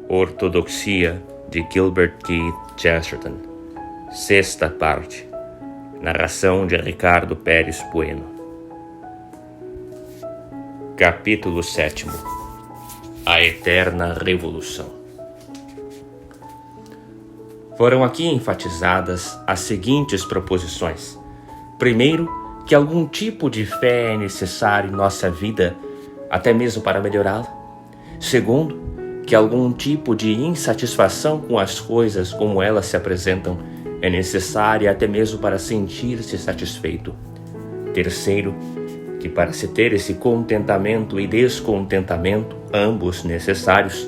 Ortodoxia, de Gilbert Keith Chesterton. Sexta parte. Narração de Ricardo Pérez Bueno. Capítulo 7. A Eterna Revolução. Foram aqui enfatizadas as seguintes proposições. Primeiro, que algum tipo de fé é necessário em nossa vida, até mesmo para melhorá-la. Segundo, que algum tipo de insatisfação com as coisas como elas se apresentam é necessária até mesmo para sentir-se satisfeito. Terceiro, que para se ter esse contentamento e descontentamento, ambos necessários,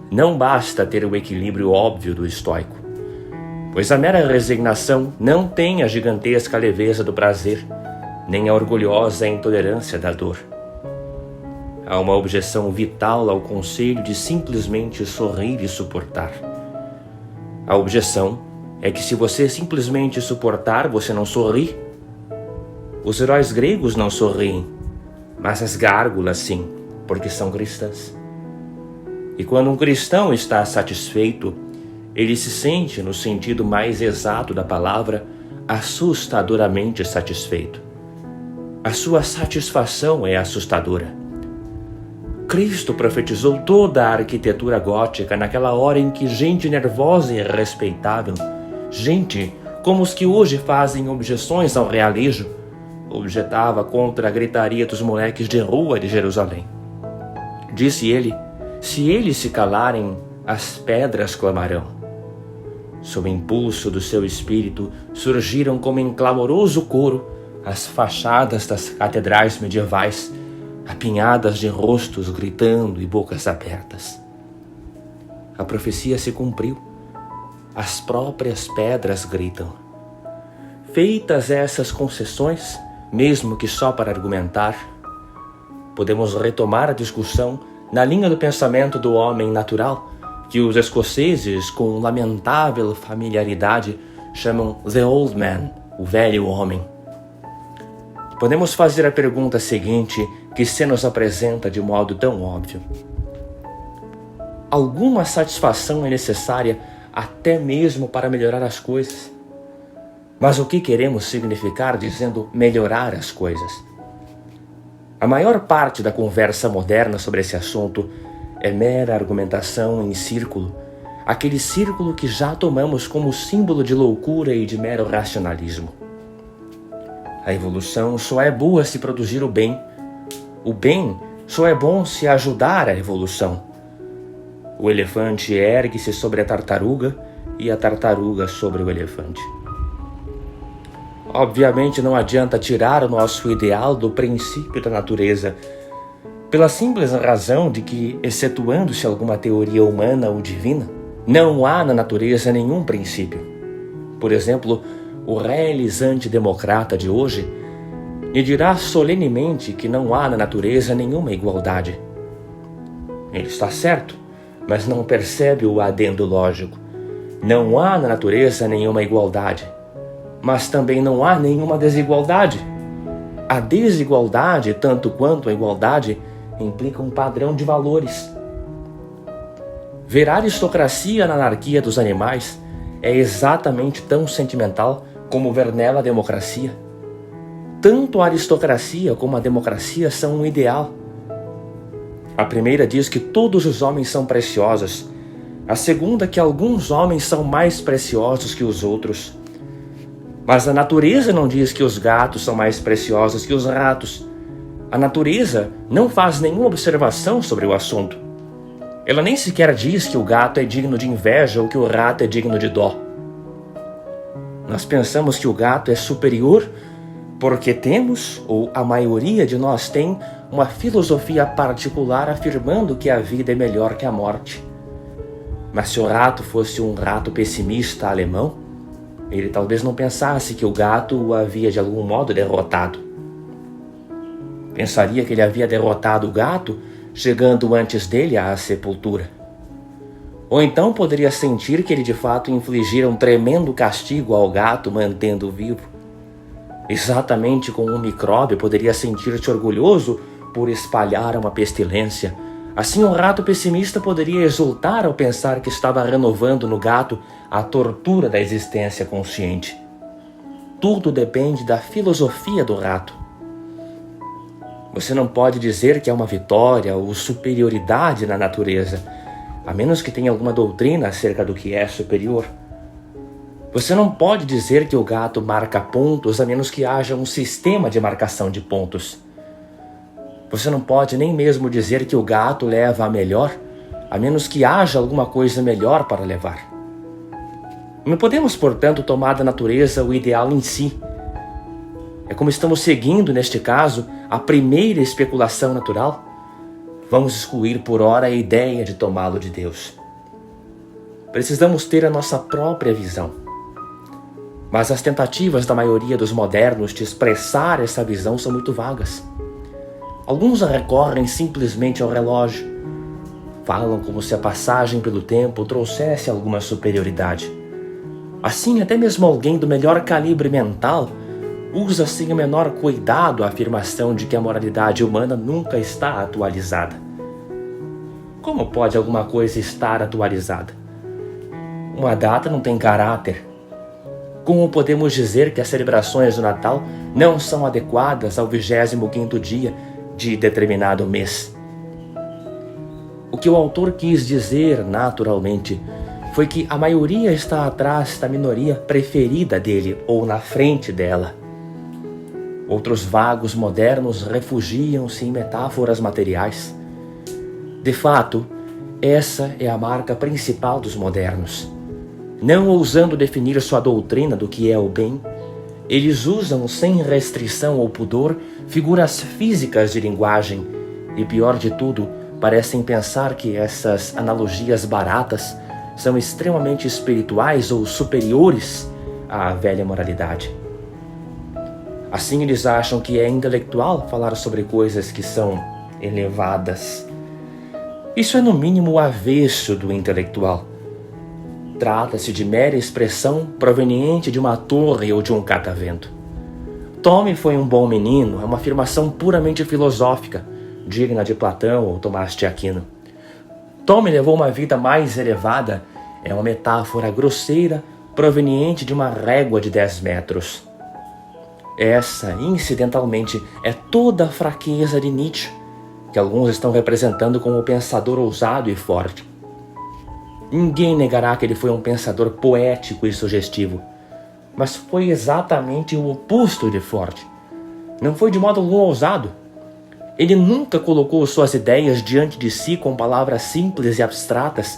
não basta ter o equilíbrio óbvio do estoico, pois a mera resignação não tem a gigantesca leveza do prazer, nem a orgulhosa intolerância da dor. Há uma objeção vital ao conselho de simplesmente sorrir e suportar. A objeção é que se você simplesmente suportar, você não sorri. Os heróis gregos não sorriem, mas as gárgulas sim, porque são cristãs. E quando um cristão está satisfeito, ele se sente, no sentido mais exato da palavra, assustadoramente satisfeito. A sua satisfação é assustadora. Cristo profetizou toda a arquitetura gótica naquela hora em que gente nervosa e respeitável, gente como os que hoje fazem objeções ao realejo, objetava contra a gritaria dos moleques de rua de Jerusalém. Disse ele: se eles se calarem, as pedras clamarão. Sob impulso do seu espírito, surgiram como em clamoroso coro as fachadas das catedrais medievais, apinhadas de rostos gritando e bocas abertas. A profecia se cumpriu. As próprias pedras gritam. Feitas essas concessões, mesmo que só para argumentar, podemos retomar a discussão na linha do pensamento do homem natural, que os escoceses, com lamentável familiaridade, chamam The Old Man, o velho homem. Podemos fazer a pergunta seguinte, que se nos apresenta de modo tão óbvio. Alguma satisfação é necessária até mesmo para melhorar as coisas. Mas o que queremos significar dizendo melhorar as coisas? A maior parte da conversa moderna sobre esse assunto é mera argumentação em círculo, aquele círculo que já tomamos como símbolo de loucura e de mero racionalismo. A evolução só é boa se produzir o bem. O bem só é bom se ajudar a evolução. O elefante ergue-se sobre a tartaruga e a tartaruga sobre o elefante. Obviamente não adianta tirar o nosso ideal do princípio da natureza, pela simples razão de que, excetuando-se alguma teoria humana ou divina, não há na natureza nenhum princípio. Por exemplo, o realizante democrata de hoje lhe dirá solenemente que não há na natureza nenhuma igualdade. Ele está certo, mas não percebe o adendo lógico. Não há na natureza nenhuma igualdade, mas também não há nenhuma desigualdade. A desigualdade, tanto quanto a igualdade, implica um padrão de valores. Ver a aristocracia na anarquia dos animais é exatamente tão sentimental como ver nela a democracia. Tanto a aristocracia como a democracia são um ideal. A primeira diz que todos os homens são preciosos. A segunda que alguns homens são mais preciosos que os outros. Mas a natureza não diz que os gatos são mais preciosos que os ratos. A natureza não faz nenhuma observação sobre o assunto. Ela nem sequer diz que o gato é digno de inveja ou que o rato é digno de dó. Nós pensamos que o gato é superior porque temos, ou a maioria de nós tem, uma filosofia particular afirmando que a vida é melhor que a morte. Mas se o rato fosse um rato pessimista alemão, ele talvez não pensasse que o gato o havia de algum modo derrotado. Pensaria que ele havia derrotado o gato, chegando antes dele à sepultura. Ou então poderia sentir que ele de fato infligira um tremendo castigo ao gato, mantendo-o vivo. Exatamente como um micróbio poderia sentir-se orgulhoso por espalhar uma pestilência, Assim, o rato pessimista poderia exultar ao pensar que estava renovando no gato a tortura da existência consciente. Tudo depende da filosofia do rato. Você não pode dizer que há uma vitória ou superioridade na natureza, a menos que tenha alguma doutrina acerca do que é superior. Você não pode dizer que o gato marca pontos, a menos que haja um sistema de marcação de pontos. Você não pode nem mesmo dizer que o gato leva a melhor, a menos que haja alguma coisa melhor para levar. Não podemos, portanto, tomar da natureza o ideal em si. É como estamos seguindo, neste caso, a primeira especulação natural. Vamos excluir por ora a ideia de tomá-lo de Deus. Precisamos ter a nossa própria visão. Mas as tentativas da maioria dos modernos de expressar essa visão são muito vagas. Alguns recorrem simplesmente ao relógio. Falam como se a passagem pelo tempo trouxesse alguma superioridade. Assim, até mesmo alguém do melhor calibre mental usa sem o menor cuidado a afirmação de que a moralidade humana nunca está atualizada. Como pode alguma coisa estar atualizada? Uma data não tem caráter. Como podemos dizer que as celebrações do Natal não são adequadas ao 25º dia de determinado mês? O que o autor quis dizer, naturalmente, foi que a maioria está atrás da minoria preferida dele ou na frente dela. Outros vagos modernos refugiam-se em metáforas materiais. De fato, essa é a marca principal dos modernos. Não ousando definir sua doutrina do que é o bem, eles usam sem restrição ou pudor figuras físicas de linguagem e, pior de tudo, parecem pensar que essas analogias baratas são extremamente espirituais ou superiores à velha moralidade. Assim, eles acham que é intelectual falar sobre coisas que são elevadas. Isso é, no mínimo, o avesso do intelectual. Trata-se de mera expressão proveniente de uma torre ou de um catavento. Tommy foi um bom menino é uma afirmação puramente filosófica, digna de Platão ou Tomás de Aquino. Tommy levou uma vida mais elevada é uma metáfora grosseira proveniente de uma régua de 10 metros. Essa, incidentalmente, é toda a fraqueza de Nietzsche, que alguns estão representando como um pensador ousado e forte. Ninguém negará que ele foi um pensador poético e sugestivo, mas foi exatamente o oposto de forte. Não foi de modo algum ousado. Ele nunca colocou suas ideias diante de si com palavras simples e abstratas,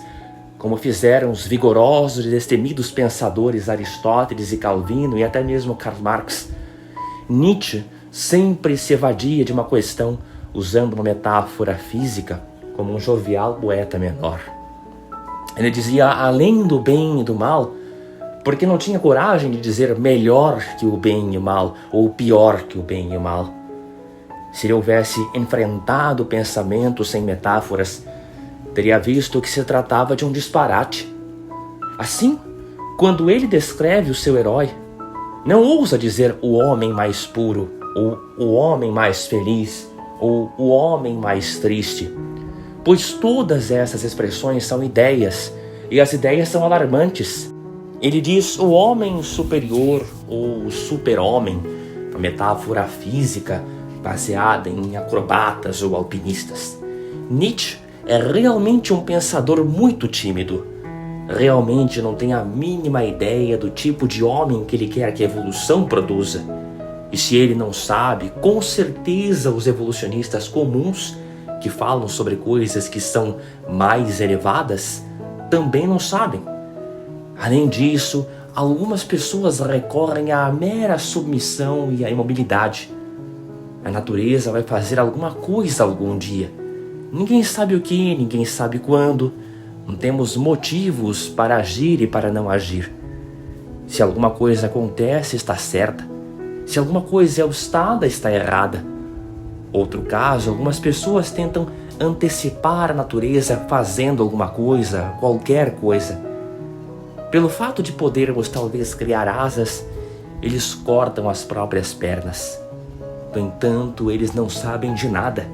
como fizeram os vigorosos e destemidos pensadores Aristóteles e Calvino e até mesmo Karl Marx. Nietzsche sempre se evadia de uma questão usando uma metáfora física como um jovial poeta menor. Ele dizia além do bem e do mal, porque não tinha coragem de dizer melhor que o bem e o mal, ou pior que o bem e o mal. Se ele houvesse enfrentado o pensamento sem metáforas, teria visto que se tratava de um disparate. Assim, quando ele descreve o seu herói, não ousa dizer o homem mais puro, ou o homem mais feliz, ou o homem mais triste, pois todas essas expressões são ideias, e as ideias são alarmantes. Ele diz o homem superior, ou o super-homem, uma metáfora física baseada em acrobatas ou alpinistas. Nietzsche é realmente um pensador muito tímido. Realmente não tem a mínima ideia do tipo de homem que ele quer que a evolução produza. E se ele não sabe, com certeza os evolucionistas comuns que falam sobre coisas que são mais elevadas também não sabem. Além disso, algumas pessoas recorrem à mera submissão e à imobilidade. A natureza vai fazer alguma coisa algum dia. Ninguém sabe o que, ninguém sabe quando. Não temos motivos para agir e para não agir. Se alguma coisa acontece, está certa. Se alguma coisa é obstada, está errada. Outro caso, algumas pessoas tentam antecipar a natureza fazendo alguma coisa, qualquer coisa. Pelo fato de podermos talvez criar asas, eles cortam as próprias pernas. No entanto, eles não sabem de nada.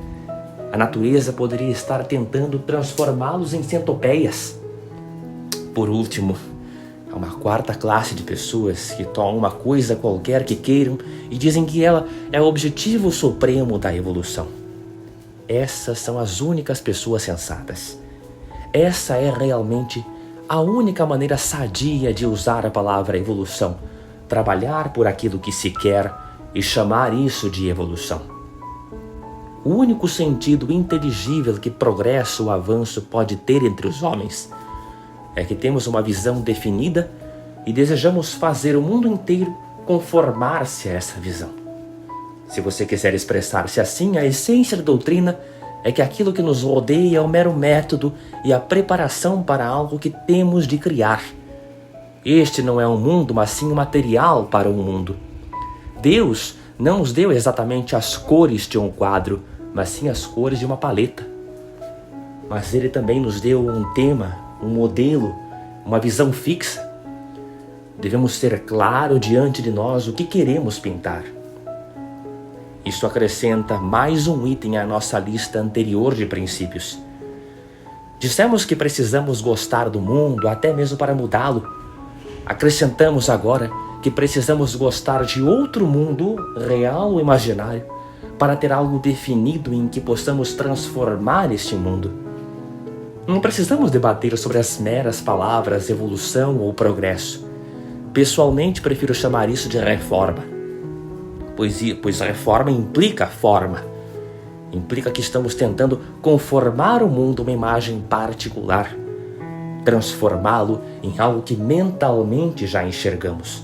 A natureza poderia estar tentando transformá-los em centopeias. Por último, há uma quarta classe de pessoas que tomam uma coisa qualquer que queiram e dizem que ela é o objetivo supremo da evolução. Essas são as únicas pessoas sensatas. Essa é realmente a única maneira sadia de usar a palavra evolução, trabalhar por aquilo que se quer e chamar isso de evolução. O único sentido inteligível que progresso ou avanço pode ter entre os homens é que temos uma visão definida e desejamos fazer o mundo inteiro conformar-se a essa visão. Se você quiser expressar-se assim, a essência da doutrina é que aquilo que nos rodeia é o mero método e a preparação para algo que temos de criar. Este não é um mundo, mas sim um material para um mundo. Deus não nos deu exatamente as cores de um quadro, mas sim as cores de uma paleta. Mas Ele também nos deu um tema, um modelo, uma visão fixa. Devemos ter claro diante de nós o que queremos pintar. Isso acrescenta mais um item à nossa lista anterior de princípios. Dissemos que precisamos gostar do mundo até mesmo para mudá-lo. Acrescentamos agora que precisamos gostar de outro mundo, real ou imaginário, para ter algo definido em que possamos transformar este mundo. Não precisamos debater sobre as meras palavras evolução ou progresso. Pessoalmente, prefiro chamar isso de reforma. Pois a reforma implica forma. Implica que estamos tentando conformar o mundo a uma imagem particular, transformá-lo em algo que mentalmente já enxergamos.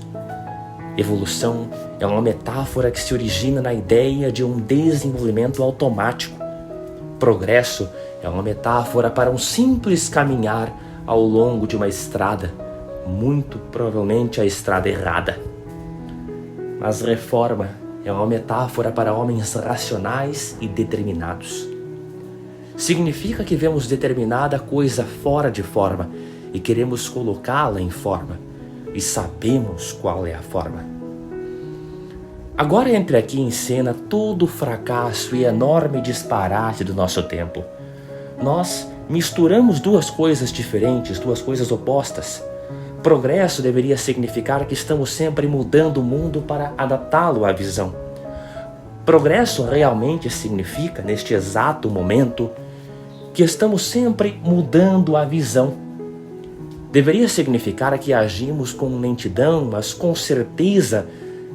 Evolução é uma metáfora que se origina na ideia de um desenvolvimento automático. Progresso é uma metáfora para um simples caminhar ao longo de uma estrada, muito provavelmente a estrada errada. Mas reforma é uma metáfora para homens racionais e determinados. Significa que vemos determinada coisa fora de forma e queremos colocá-la em forma, e sabemos qual é a forma. Agora entra aqui em cena todo o fracasso e enorme disparate do nosso tempo. Nós misturamos duas coisas diferentes, duas coisas opostas. Progresso deveria significar que estamos sempre mudando o mundo para adaptá-lo à visão. Progresso realmente significa, neste exato momento, que estamos sempre mudando a visão. Deveria significar que agimos com lentidão, mas com certeza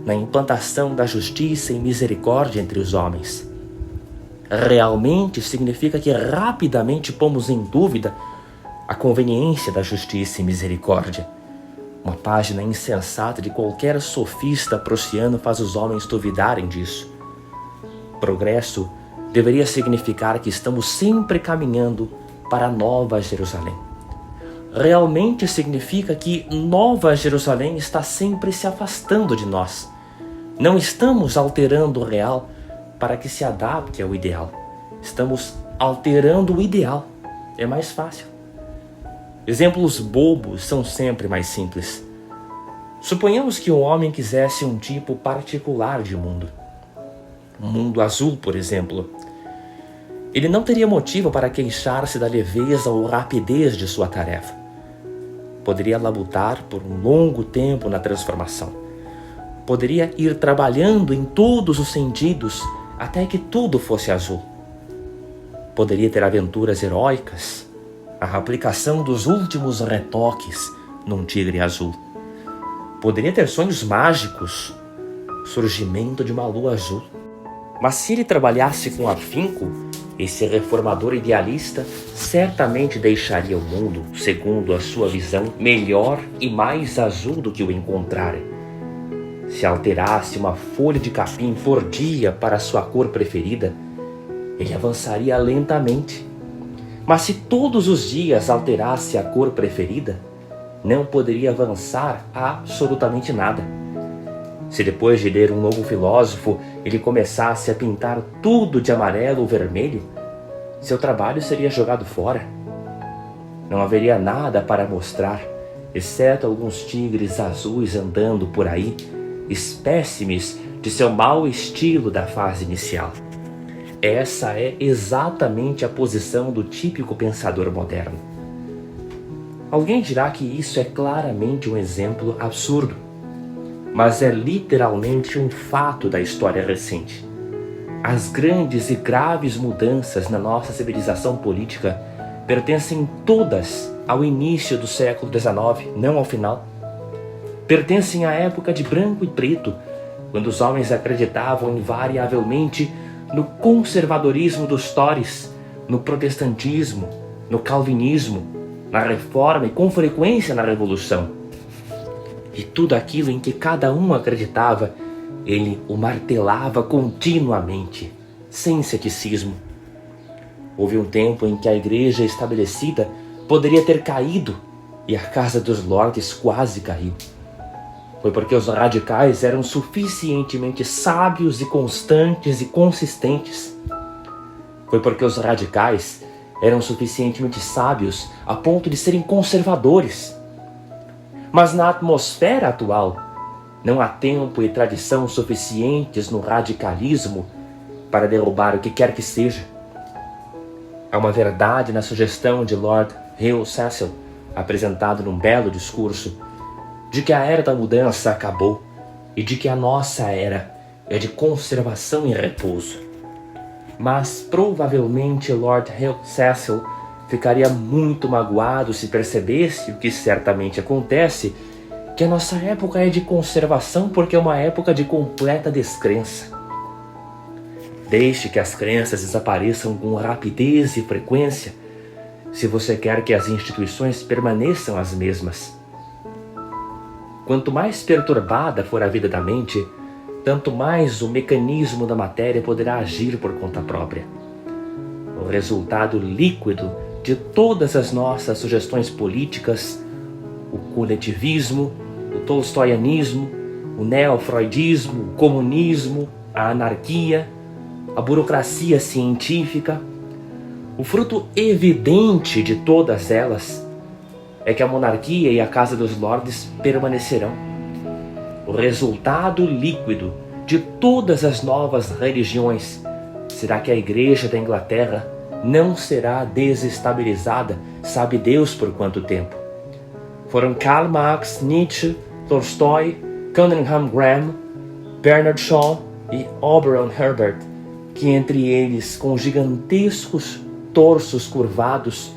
na implantação da justiça e misericórdia entre os homens. Realmente significa que rapidamente pomos em dúvida a conveniência da justiça e misericórdia. Uma página insensata de qualquer sofista prussiano faz os homens duvidarem disso. Progresso deveria significar que estamos sempre caminhando para a Nova Jerusalém. Realmente significa que Nova Jerusalém está sempre se afastando de nós. Não estamos alterando o real para que se adapte ao ideal. Estamos alterando o ideal. É mais fácil. Exemplos bobos são sempre mais simples. Suponhamos que um homem quisesse um tipo particular de mundo. Um mundo azul, por exemplo. Ele não teria motivo para queixar-se da leveza ou rapidez de sua tarefa. Poderia labutar por um longo tempo na transformação. Poderia ir trabalhando em todos os sentidos até que tudo fosse azul. Poderia ter aventuras heróicas, a aplicação dos últimos retoques num tigre azul. Poderia ter sonhos mágicos, surgimento de uma lua azul. Mas se ele trabalhasse com afinco, esse reformador idealista certamente deixaria o mundo, segundo a sua visão, melhor e mais azul do que o encontrara. Se alterasse uma folha de capim por dia para sua cor preferida, ele avançaria lentamente. Mas se todos os dias alterasse a cor preferida, não poderia avançar absolutamente nada. Se depois de ler um novo filósofo, ele começasse a pintar tudo de amarelo ou vermelho, seu trabalho seria jogado fora. Não haveria nada para mostrar, exceto alguns tigres azuis andando por aí, espécimes de seu mau estilo da fase inicial. essa é exatamente a posição do típico pensador moderno. Alguém dirá que isso é claramente um exemplo absurdo, mas é literalmente um fato da história recente. As grandes e graves mudanças na nossa civilização política pertencem todas ao início do século XIX, não ao final. Pertencem à época de branco e preto, quando os homens acreditavam invariavelmente no conservadorismo dos Tories, no protestantismo, no calvinismo, na reforma e com frequência na revolução. E tudo aquilo em que cada um acreditava, ele o martelava continuamente, sem ceticismo. Houve um tempo em que a igreja estabelecida poderia ter caído e a Casa dos Lordes quase caiu. Foi porque os radicais eram suficientemente sábios e constantes e consistentes. Foi porque os radicais eram suficientemente sábios a ponto de serem conservadores. Mas na atmosfera atual, não há tempo e tradição suficientes no radicalismo para derrubar o que quer que seja. Há uma verdade na sugestão de Lord Hill Cecil, apresentado num belo discurso, de que a era da mudança acabou e de que a nossa era é de conservação e repouso. Mas provavelmente Lord Hill Cecil ficaria muito magoado se percebesse o que certamente acontece, que a nossa época é de conservação porque é uma época de completa descrença. Deixe que as crenças desapareçam com rapidez e frequência, se você quer que as instituições permaneçam as mesmas. Quanto mais perturbada for a vida da mente, tanto mais o mecanismo da matéria poderá agir por conta própria. O resultado líquido de todas as nossas sugestões políticas, o coletivismo, o tolstoianismo, o neofreudismo, o comunismo, a anarquia, a burocracia científica, o fruto evidente de todas elas é que a monarquia e a Casa dos Lordes permanecerão. O resultado líquido de todas as novas religiões será que a Igreja da Inglaterra não será desestabilizada, sabe Deus por quanto tempo. Foram Karl Marx, Nietzsche, Tolstói, Cunningham Graham, Bernard Shaw e Oberon Herbert, que entre eles, com gigantescos torsos curvados,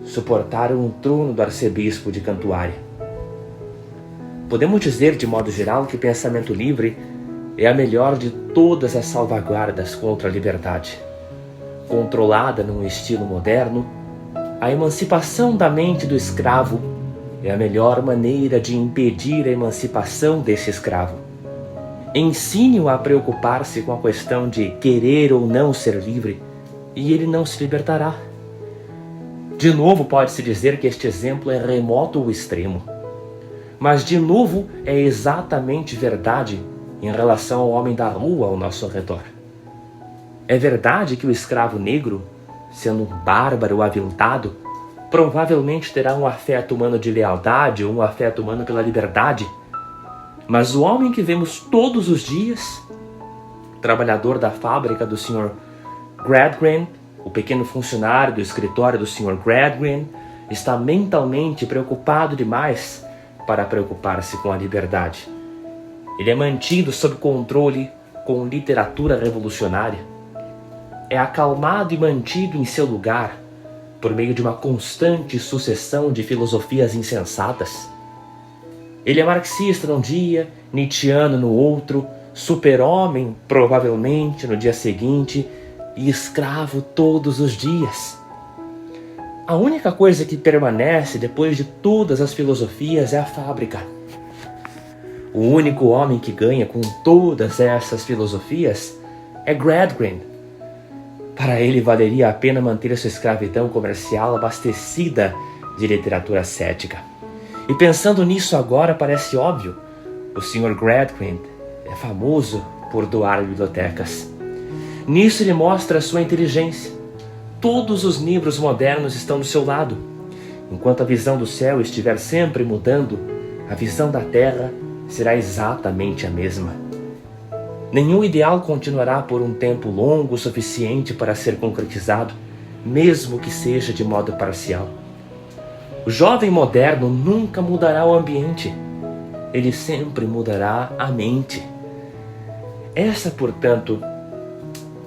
suportaram o trono do arcebispo de Cantuária. Podemos dizer, de modo geral, que o pensamento livre é a melhor de todas as salvaguardas contra a liberdade. Controlada num estilo moderno, a emancipação da mente do escravo é a melhor maneira de impedir a emancipação desse escravo. Ensine-o a preocupar-se com a questão de querer ou não ser livre, e ele não se libertará. De novo, pode-se dizer que este exemplo é remoto ou extremo. Mas, de novo, é exatamente verdade em relação ao homem da rua ao nosso redor. É verdade que o escravo negro, sendo um bárbaro aviltado, provavelmente terá um afeto humano de lealdade ou um afeto humano pela liberdade. Mas o homem que vemos todos os dias, trabalhador da fábrica do Sr. Gradgrind, o pequeno funcionário do escritório do Sr. Gradgrind, está mentalmente preocupado demais para preocupar-se com a liberdade. Ele é mantido sob controle com literatura revolucionária. É acalmado e mantido em seu lugar por meio de uma constante sucessão de filosofias insensatas. Ele é marxista num dia, nietzschiano no outro, super-homem, provavelmente, no dia seguinte, e escravo todos os dias. A única coisa que permanece depois de todas as filosofias é a fábrica. O único homem que ganha com todas essas filosofias é Gradgrind. Para ele valeria a pena manter sua escravidão comercial abastecida de literatura cética. E pensando nisso agora parece óbvio, o Sr. Gradgrind é famoso por doar bibliotecas. Nisso ele mostra sua inteligência. Todos os livros modernos estão do seu lado. Enquanto a visão do céu estiver sempre mudando, a visão da terra será exatamente a mesma. Nenhum ideal continuará por um tempo longo o suficiente para ser concretizado, mesmo que seja de modo parcial. O jovem moderno nunca mudará o ambiente, ele sempre mudará a mente. Essa, portanto,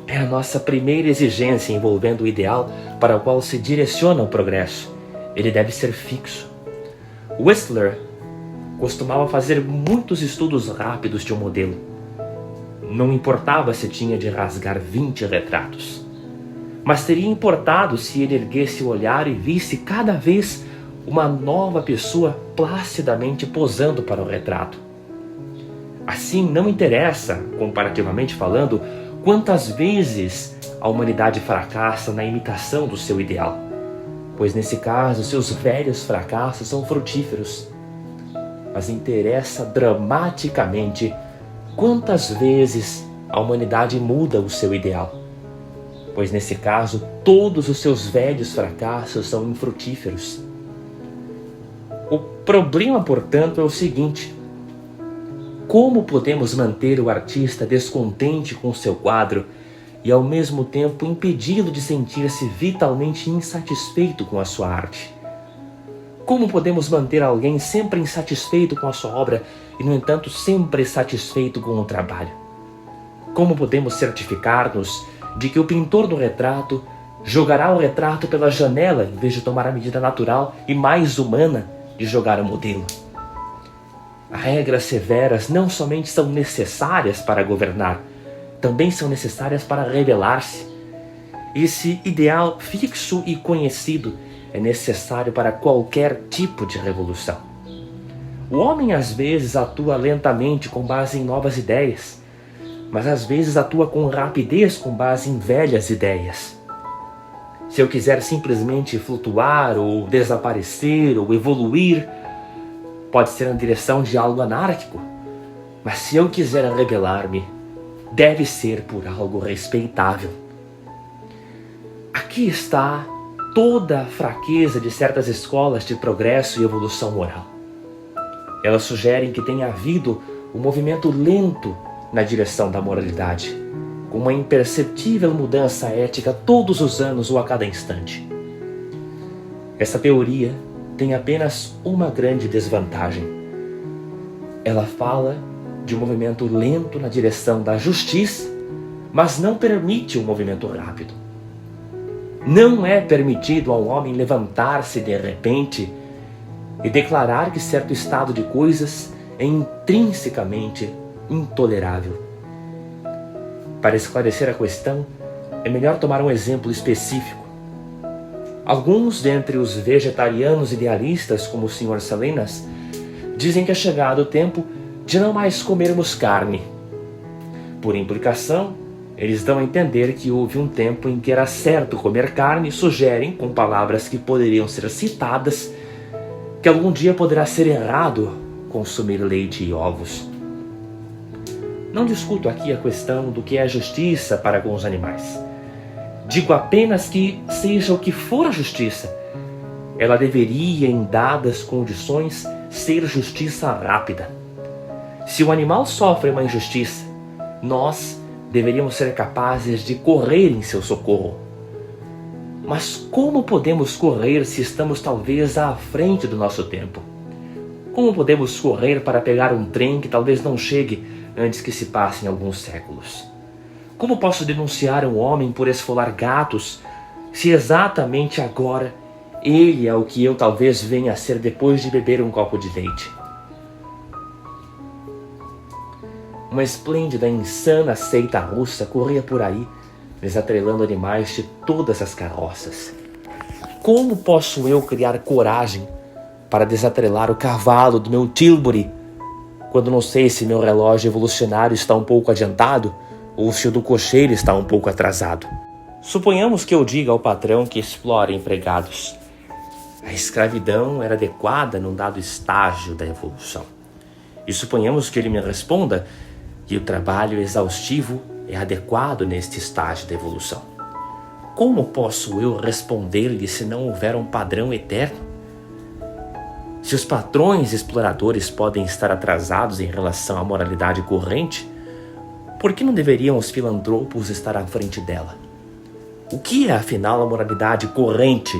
é a nossa primeira exigência envolvendo o ideal para o qual se direciona o progresso. Ele deve ser fixo. Whistler costumava fazer muitos estudos rápidos de um modelo. Não importava se tinha de rasgar 20 retratos, mas teria importado se ele erguesse o olhar e visse cada vez uma nova pessoa placidamente posando para o retrato. Assim, não interessa, comparativamente falando, quantas vezes a humanidade fracassa na imitação do seu ideal, pois nesse caso seus velhos fracassos são frutíferos. Mas interessa dramaticamente quantas vezes a humanidade muda o seu ideal, pois nesse caso todos os seus velhos fracassos são infrutíferos. O problema, portanto, é o seguinte: como podemos manter o artista descontente com seu quadro e ao mesmo tempo impedi-lo de sentir-se vitalmente insatisfeito com a sua arte? Como podemos manter alguém sempre insatisfeito com a sua obra e, no entanto, sempre satisfeito com o trabalho? Como podemos certificar-nos de que o pintor do retrato jogará o retrato pela janela em vez de tomar a medida natural e mais humana de jogar o modelo? Regras severas não somente são necessárias para governar, também são necessárias para revelar-se. Esse ideal fixo e conhecido é necessário para qualquer tipo de revolução. O homem às vezes atua lentamente com base em novas ideias, mas às vezes atua com rapidez com base em velhas ideias. Se eu quiser simplesmente flutuar ou desaparecer ou evoluir, pode ser na direção de algo anárquico, mas se eu quiser rebelar-me, deve ser por algo respeitável. Aqui está toda a fraqueza de certas escolas de progresso e evolução moral. Elas sugerem que tenha havido um movimento lento na direção da moralidade, com uma imperceptível mudança ética todos os anos ou a cada instante. Essa teoria tem apenas uma grande desvantagem. Ela fala de um movimento lento na direção da justiça, mas não permite um movimento rápido. Não é permitido ao homem levantar-se de repente e declarar que certo estado de coisas é intrinsecamente intolerável. Para esclarecer a questão, é melhor tomar um exemplo específico. Alguns dentre os vegetarianos idealistas, como o Sr. Salinas, dizem que é chegado o tempo de não mais comermos carne. Por implicação, eles dão a entender que houve um tempo em que era certo comer carne e sugerem, com palavras que poderiam ser citadas, que algum dia poderá ser errado consumir leite e ovos. Não discuto aqui a questão do que é justiça para com os animais. Digo apenas que, seja o que for a justiça, ela deveria, em dadas condições, ser justiça rápida. Se o animal sofre uma injustiça, nós deveríamos ser capazes de correr em seu socorro. Mas como podemos correr se estamos talvez à frente do nosso tempo? Como podemos correr para pegar um trem que talvez não chegue antes que se passem alguns séculos? Como posso denunciar um homem por esfolar gatos, se exatamente agora ele é o que eu talvez venha a ser depois de beber um copo de leite? Uma esplêndida e insana seita russa corria por aí, desatrelando animais de todas as carroças. Como posso eu criar coragem para desatrelar o cavalo do meu Tilbury, quando não sei se meu relógio evolucionário está um pouco adiantado ou se o do cocheiro está um pouco atrasado? Suponhamos que eu diga ao patrão que explora empregados: a escravidão era adequada num dado estágio da evolução. E suponhamos que ele me responda que o trabalho exaustivo é adequado neste estágio da evolução. Como posso eu responder-lhe se não houver um padrão eterno? Se os patrões exploradores podem estar atrasados em relação à moralidade corrente, por que não deveriam os filantropos estar à frente dela? O que é, afinal, a moralidade corrente,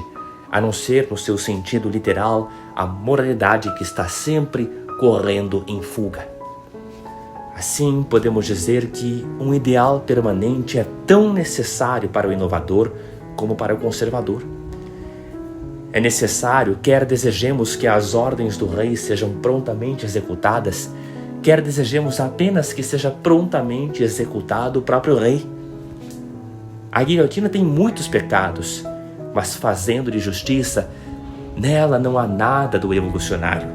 a não ser, no seu sentido literal, a moralidade que está sempre correndo em fuga? Assim, podemos dizer que um ideal permanente é tão necessário para o inovador como para o conservador. É necessário, quer desejemos que as ordens do rei sejam prontamente executadas, quer desejemos apenas que seja prontamente executado o próprio rei. A guilhotina tem muitos pecados, mas fazendo de justiça, nela não há nada do evolucionário.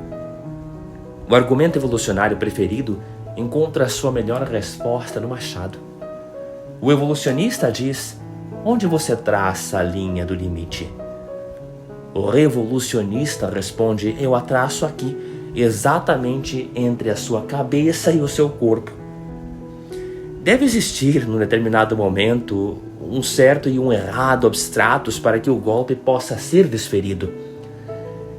O argumento evolucionário preferido encontra sua melhor resposta no machado. O evolucionista diz: onde você traça a linha do limite? O revolucionista responde: eu a traço aqui, exatamente entre a sua cabeça e o seu corpo. Deve existir, num determinado momento, um certo e um errado abstratos para que o golpe possa ser desferido.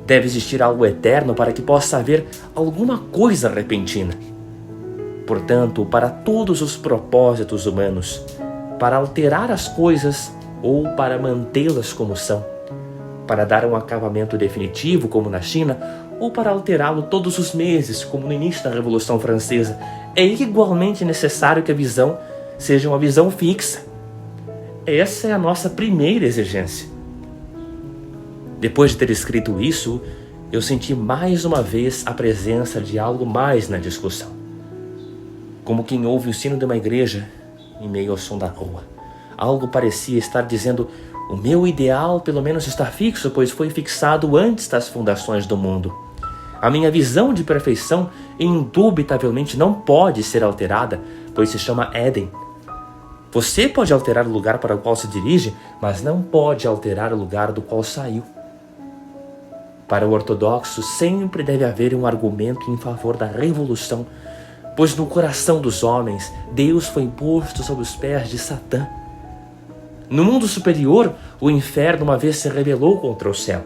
Deve existir algo eterno para que possa haver alguma coisa repentina. Portanto, para todos os propósitos humanos, para alterar as coisas ou para mantê-las como são, para dar um acabamento definitivo, como na China, ou para alterá-lo todos os meses, como no início da Revolução Francesa, é igualmente necessário que a visão seja uma visão fixa. Essa é a nossa primeira exigência. Depois de ter escrito isso, eu senti mais uma vez a presença de algo mais na discussão. Como quem ouve o sino de uma igreja em meio ao som da rua. Algo parecia estar dizendo: o meu ideal pelo menos está fixo, pois foi fixado antes das fundações do mundo. A minha visão de perfeição indubitavelmente não pode ser alterada, pois se chama Éden. Você pode alterar o lugar para o qual se dirige, mas não pode alterar o lugar do qual saiu. Para o ortodoxo, sempre deve haver um argumento em favor da revolução, pois no coração dos homens, Deus foi posto sob os pés de Satã. No mundo superior, o inferno uma vez se rebelou contra o céu.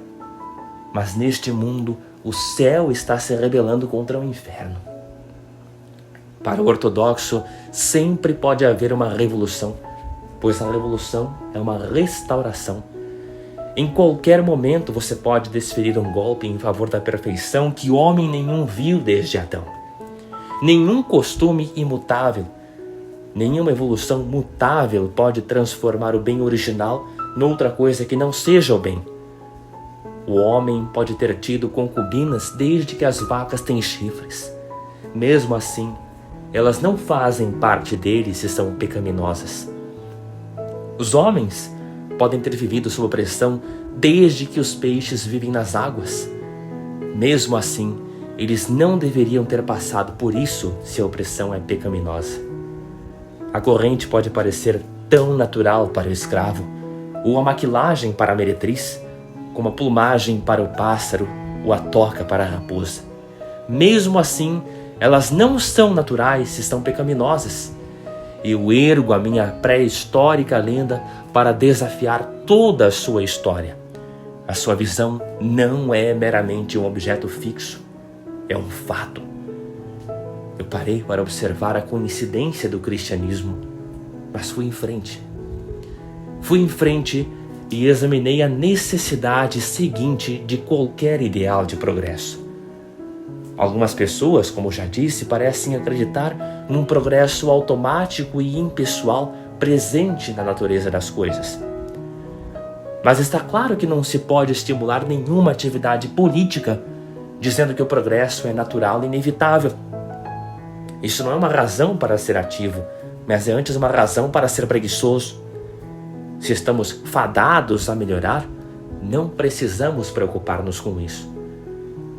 Mas neste mundo, o céu está se rebelando contra o inferno. Para o ortodoxo, sempre pode haver uma revolução, pois a revolução é uma restauração. Em qualquer momento você pode desferir um golpe em favor da perfeição que homem nenhum viu desde Adão. Nenhum costume imutável, nenhuma evolução mutável pode transformar o bem original noutra coisa que não seja o bem. O homem pode ter tido concubinas desde que as vacas têm chifres. Mesmo assim, elas não fazem parte dele se são pecaminosas. Os homens podem ter vivido sob opressão desde que os peixes vivem nas águas. Mesmo assim, eles não deveriam ter passado por isso se a opressão é pecaminosa. A corrente pode parecer tão natural para o escravo, ou a maquilagem para a meretriz, como a plumagem para o pássaro ou a toca para a raposa. Mesmo assim, elas não são naturais se são pecaminosas. Eu ergo a minha pré-histórica lenda para desafiar toda a sua história. A sua visão não é meramente um objeto fixo, é um fato. Eu parei para observar a coincidência do cristianismo, mas fui em frente. Fui em frente e examinei a necessidade seguinte de qualquer ideal de progresso. Algumas pessoas, como já disse, parecem acreditar num progresso automático e impessoal presente na natureza das coisas. Mas está claro que não se pode estimular nenhuma atividade política dizendo que o progresso é natural e inevitável. Isso não é uma razão para ser ativo, mas é antes uma razão para ser preguiçoso. Se estamos fadados a melhorar, não precisamos preocupar-nos com isso.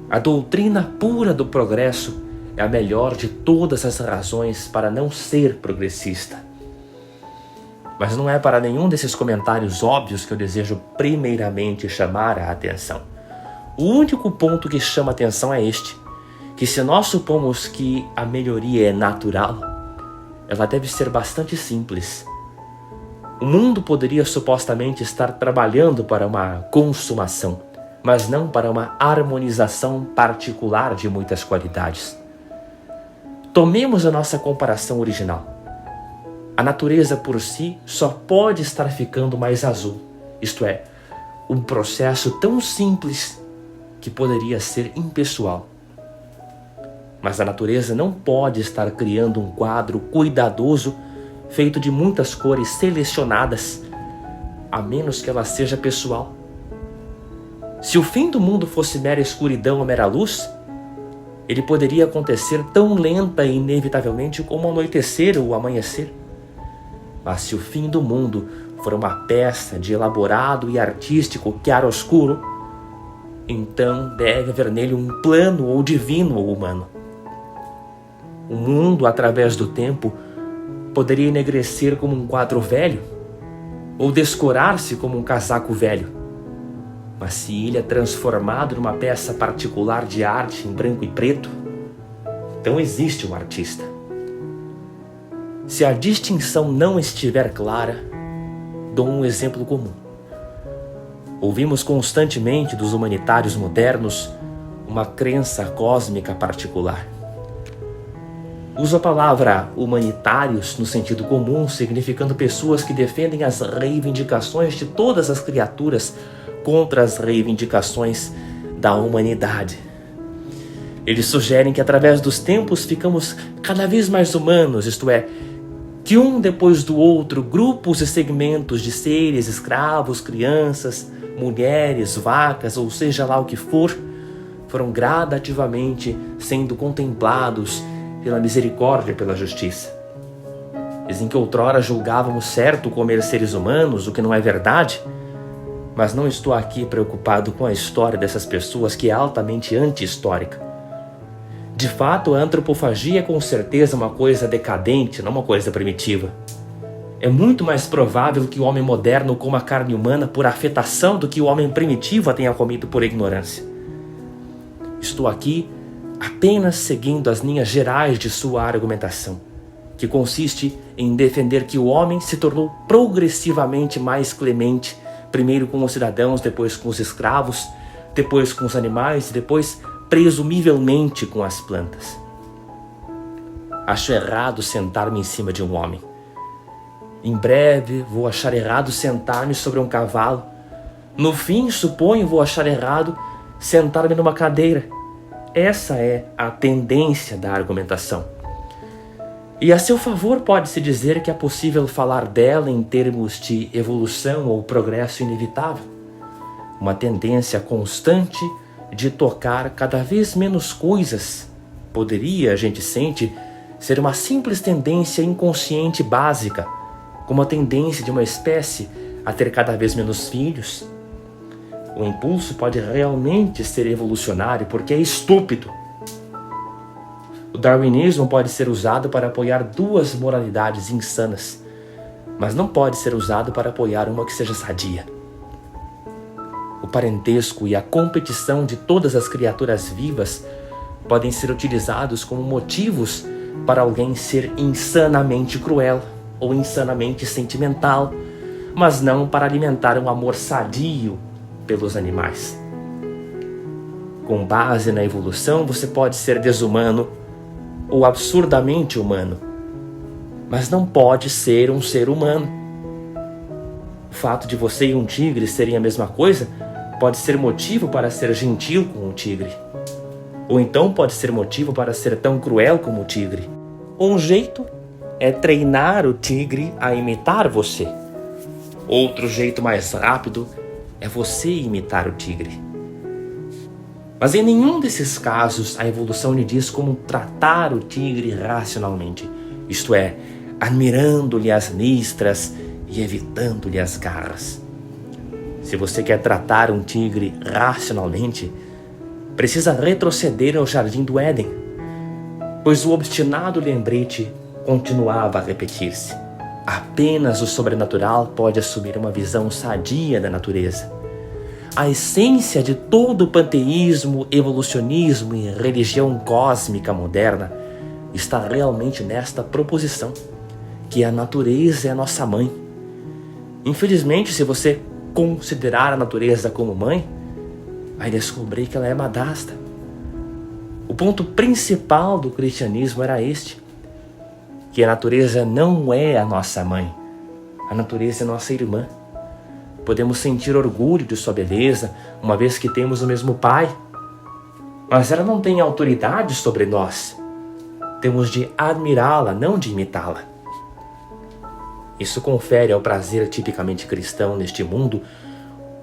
A doutrina pura do progresso é a melhor de todas as razões para não ser progressista. Mas não é para nenhum desses comentários óbvios que eu desejo primeiramente chamar a atenção. O único ponto que chama a atenção é este, que se nós supomos que a melhoria é natural, ela deve ser bastante simples. O mundo poderia supostamente estar trabalhando para uma consumação, mas não para uma harmonização particular de muitas qualidades. Tomemos a nossa comparação original. A natureza por si só pode estar ficando mais azul, isto é, um processo tão simples que poderia ser impessoal. Mas a natureza não pode estar criando um quadro cuidadoso feito de muitas cores selecionadas, a menos que ela seja pessoal. Se o fim do mundo fosse mera escuridão ou mera luz, ele poderia acontecer tão lenta e inevitavelmente como o anoitecer ou o amanhecer. Mas se o fim do mundo for uma peça de elaborado e artístico chiaroscuro, então deve haver nele um plano ou divino ou humano. O mundo, através do tempo, poderia enegrecer como um quadro velho, ou descorar-se como um casaco velho. Mas se ele é transformado numa peça particular de arte em branco e preto, então existe um artista. Se a distinção não estiver clara, dou um exemplo comum. Ouvimos constantemente dos humanitários modernos uma crença cósmica particular. Uso a palavra humanitários no sentido comum, significando pessoas que defendem as reivindicações de todas as criaturas contra as reivindicações da humanidade. Eles sugerem que através dos tempos ficamos cada vez mais humanos, isto é, que um depois do outro, grupos e segmentos de seres, escravos, crianças, mulheres, vacas, ou seja lá o que for, foram gradativamente sendo contemplados pela misericórdia e pela justiça. Dizem que outrora julgávamos certo comer seres humanos, o que não é verdade, mas não estou aqui preocupado com a história dessas pessoas, que é altamente anti-histórica. De fato, a antropofagia é com certeza uma coisa decadente, não uma coisa primitiva. É muito mais provável que o homem moderno coma carne humana por afetação do que o homem primitivo a tenha comido por ignorância. Estou aqui apenas seguindo as linhas gerais de sua argumentação, que consiste em defender que o homem se tornou progressivamente mais clemente, primeiro com os cidadãos, depois com os escravos, depois com os animais e depois, presumivelmente, com as plantas. Acho errado sentar-me em cima de um homem. Em breve vou achar errado sentar-me sobre um cavalo. No fim, suponho, vou achar errado sentar-me numa cadeira. Essa é a tendência da argumentação. E a seu favor pode-se dizer que é possível falar dela em termos de evolução ou progresso inevitável. Uma tendência constante de tocar cada vez menos coisas. Poderia, a gente sente, ser uma simples tendência inconsciente básica, como a tendência de uma espécie a ter cada vez menos filhos. O impulso pode realmente ser evolucionário porque é estúpido. O darwinismo pode ser usado para apoiar duas moralidades insanas, mas não pode ser usado para apoiar uma que seja sadia. O parentesco e a competição de todas as criaturas vivas podem ser utilizados como motivos para alguém ser insanamente cruel ou insanamente sentimental, mas não para alimentar um amor sadio pelos animais. Com base na evolução, você pode ser desumano ou absurdamente humano, mas não pode ser um ser humano. O fato de você e um tigre serem a mesma coisa pode ser motivo para ser gentil com o tigre, ou então pode ser motivo para ser tão cruel como o tigre. Um jeito é treinar o tigre a imitar você. Outro jeito mais rápido é você imitar o tigre. Mas em nenhum desses casos a evolução lhe diz como tratar o tigre racionalmente, isto é, admirando-lhe as listras e evitando-lhe as garras. Se você quer tratar um tigre racionalmente, precisa retroceder ao jardim do Éden, pois o obstinado lembrete continuava a repetir-se. Apenas o sobrenatural pode assumir uma visão sadia da natureza. A essência de todo o panteísmo, evolucionismo e religião cósmica moderna está realmente nesta proposição, que a natureza é a nossa mãe. Infelizmente, se você considerar a natureza como mãe, vai descobrir que ela é madrasta. O ponto principal do cristianismo era este: que a natureza não é a nossa mãe. A natureza é nossa irmã. Podemos sentir orgulho de sua beleza, uma vez que temos o mesmo pai. Mas ela não tem autoridade sobre nós. Temos de admirá-la, não de imitá-la. Isso confere ao prazer tipicamente cristão neste mundo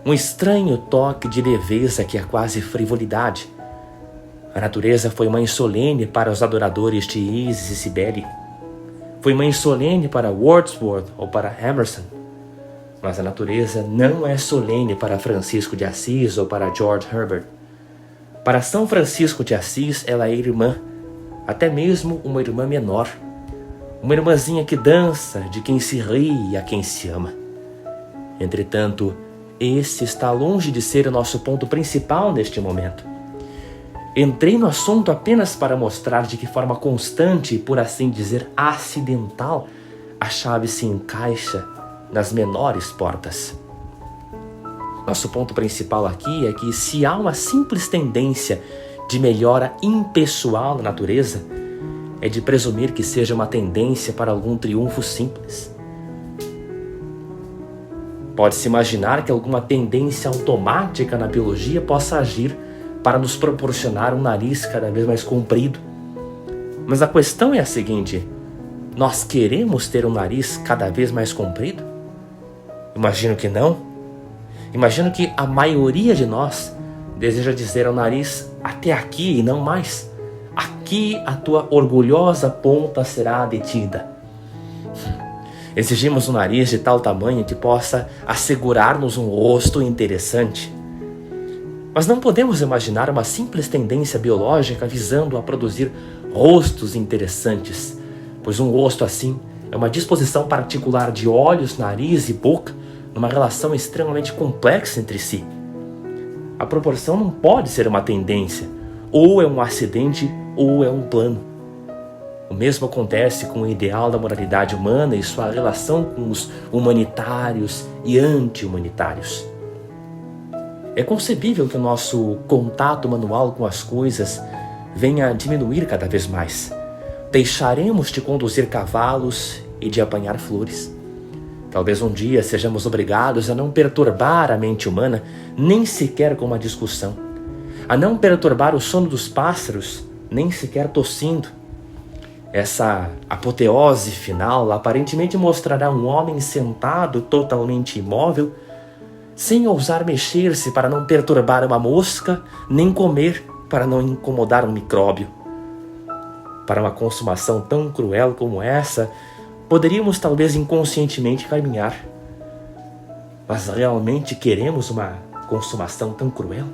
um estranho toque de leveza que é quase frivolidade. A natureza foi mãe solene para os adoradores de Isis e Cibele. Foi mãe solene para Wordsworth ou para Emerson. Mas a natureza não é solene para Francisco de Assis ou para George Herbert. Para São Francisco de Assis, ela é irmã, até mesmo uma irmã menor. Uma irmãzinha que dança, de quem se ri e a quem se ama. Entretanto, esse está longe de ser o nosso ponto principal neste momento. Entrei no assunto apenas para mostrar de que forma constante e, por assim dizer, acidental, a chave se encaixa nas menores portas. Nosso ponto principal aqui é que se há uma simples tendência de melhora impessoal na natureza, é de presumir que seja uma tendência para algum triunfo simples. Pode-se imaginar que alguma tendência automática na biologia possa agir para nos proporcionar um nariz cada vez mais comprido. Mas a questão é a seguinte: nós queremos ter um nariz cada vez mais comprido? Imagino que não. Imagino que a maioria de nós deseja dizer ao nariz: até aqui e não mais. Aqui a tua orgulhosa ponta será detida. Exigimos um nariz de tal tamanho que possa assegurar-nos um rosto interessante. Mas não podemos imaginar uma simples tendência biológica visando a produzir rostos interessantes, pois um rosto assim é uma disposição particular de olhos, nariz e boca numa relação extremamente complexa entre si. A proporção não pode ser uma tendência, ou é um acidente ou é um plano. O mesmo acontece com o ideal da moralidade humana e sua relação com os humanitários e anti-humanitários. É concebível que o nosso contato manual com as coisas venha a diminuir cada vez mais. Deixaremos de conduzir cavalos e de apanhar flores. Talvez um dia sejamos obrigados a não perturbar a mente humana, nem sequer com uma discussão. A não perturbar o sono dos pássaros, nem sequer tossindo. Essa apoteose final aparentemente mostrará um homem sentado totalmente imóvel, sem ousar mexer-se para não perturbar uma mosca, nem comer para não incomodar um micróbio. Para uma consumação tão cruel como essa, poderíamos talvez inconscientemente caminhar. Mas realmente queremos uma consumação tão cruel?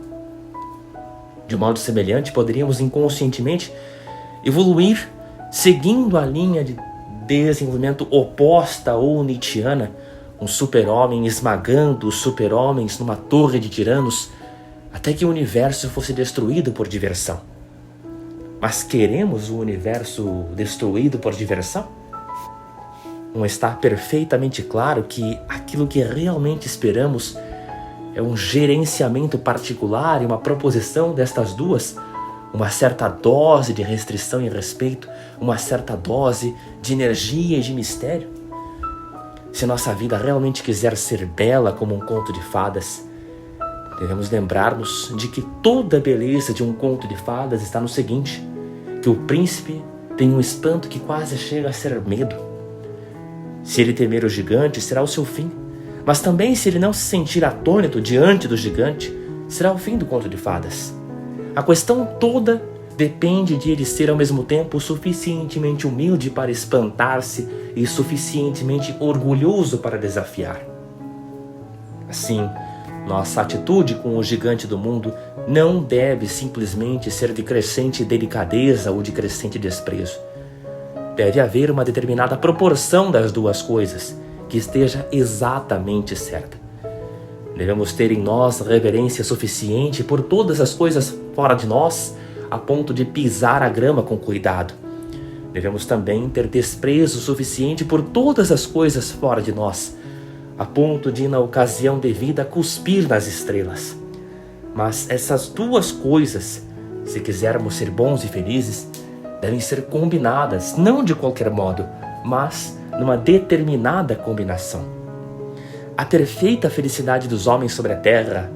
De modo semelhante, poderíamos inconscientemente evoluir seguindo a linha de desenvolvimento oposta ou nietzschiana, um super-homem esmagando os super-homens numa torre de tiranos, até que o universo fosse destruído por diversão. Mas queremos o universo destruído por diversão? Não está perfeitamente claro que aquilo que realmente esperamos é um gerenciamento particular e uma proposição destas duas, uma certa dose de restrição e respeito, uma certa dose de energia e de mistério? Se nossa vida realmente quiser ser bela como um conto de fadas, devemos lembrar-nos de que toda a beleza de um conto de fadas está no seguinte: que o príncipe tem um espanto que quase chega a ser medo. Se ele temer o gigante, será o seu fim. Mas também, se ele não se sentir atônito diante do gigante, será o fim do conto de fadas. A questão toda depende de ele ser ao mesmo tempo suficientemente humilde para espantar-se e suficientemente orgulhoso para desafiar. Assim, nossa atitude com o gigante do mundo não deve simplesmente ser de crescente delicadeza ou de crescente desprezo. Deve haver uma determinada proporção das duas coisas que esteja exatamente certa. Devemos ter em nós reverência suficiente por todas as coisas fora de nós, a ponto de pisar a grama com cuidado. Devemos também ter desprezo suficiente por todas as coisas fora de nós, a ponto de, na ocasião devida, cuspir nas estrelas. Mas essas duas coisas, se quisermos ser bons e felizes, devem ser combinadas, não de qualquer modo, mas numa determinada combinação. A perfeita felicidade dos homens sobre a terra,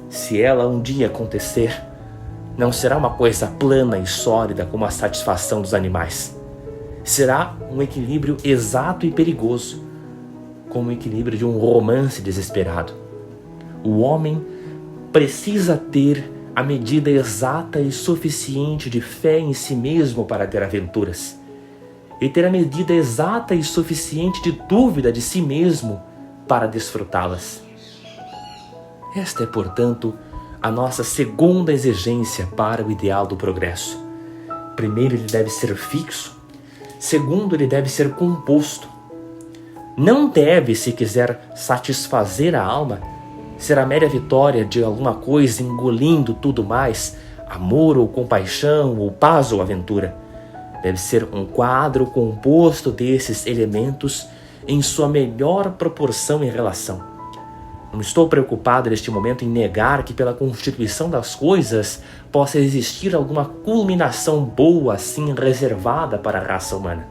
se ela um dia acontecer, não será uma coisa plana e sólida como a satisfação dos animais. Será um equilíbrio exato e perigoso, como o equilíbrio de um romance desesperado. O homem precisa ter a medida exata e suficiente de fé em si mesmo para ter aventuras, e ter a medida exata e suficiente de dúvida de si mesmo para desfrutá-las. Esta é, portanto, a nossa segunda exigência para o ideal do progresso. Primeiro, ele deve ser fixo. Segundo, ele deve ser composto. Não deve, se quiser satisfazer a alma, ser a mera vitória de alguma coisa engolindo tudo mais, amor ou compaixão, ou paz ou aventura. Deve ser um quadro composto desses elementos em sua melhor proporção e relação. Não estou preocupado neste momento em negar que pela constituição das coisas possa existir alguma culminação boa assim reservada para a raça humana.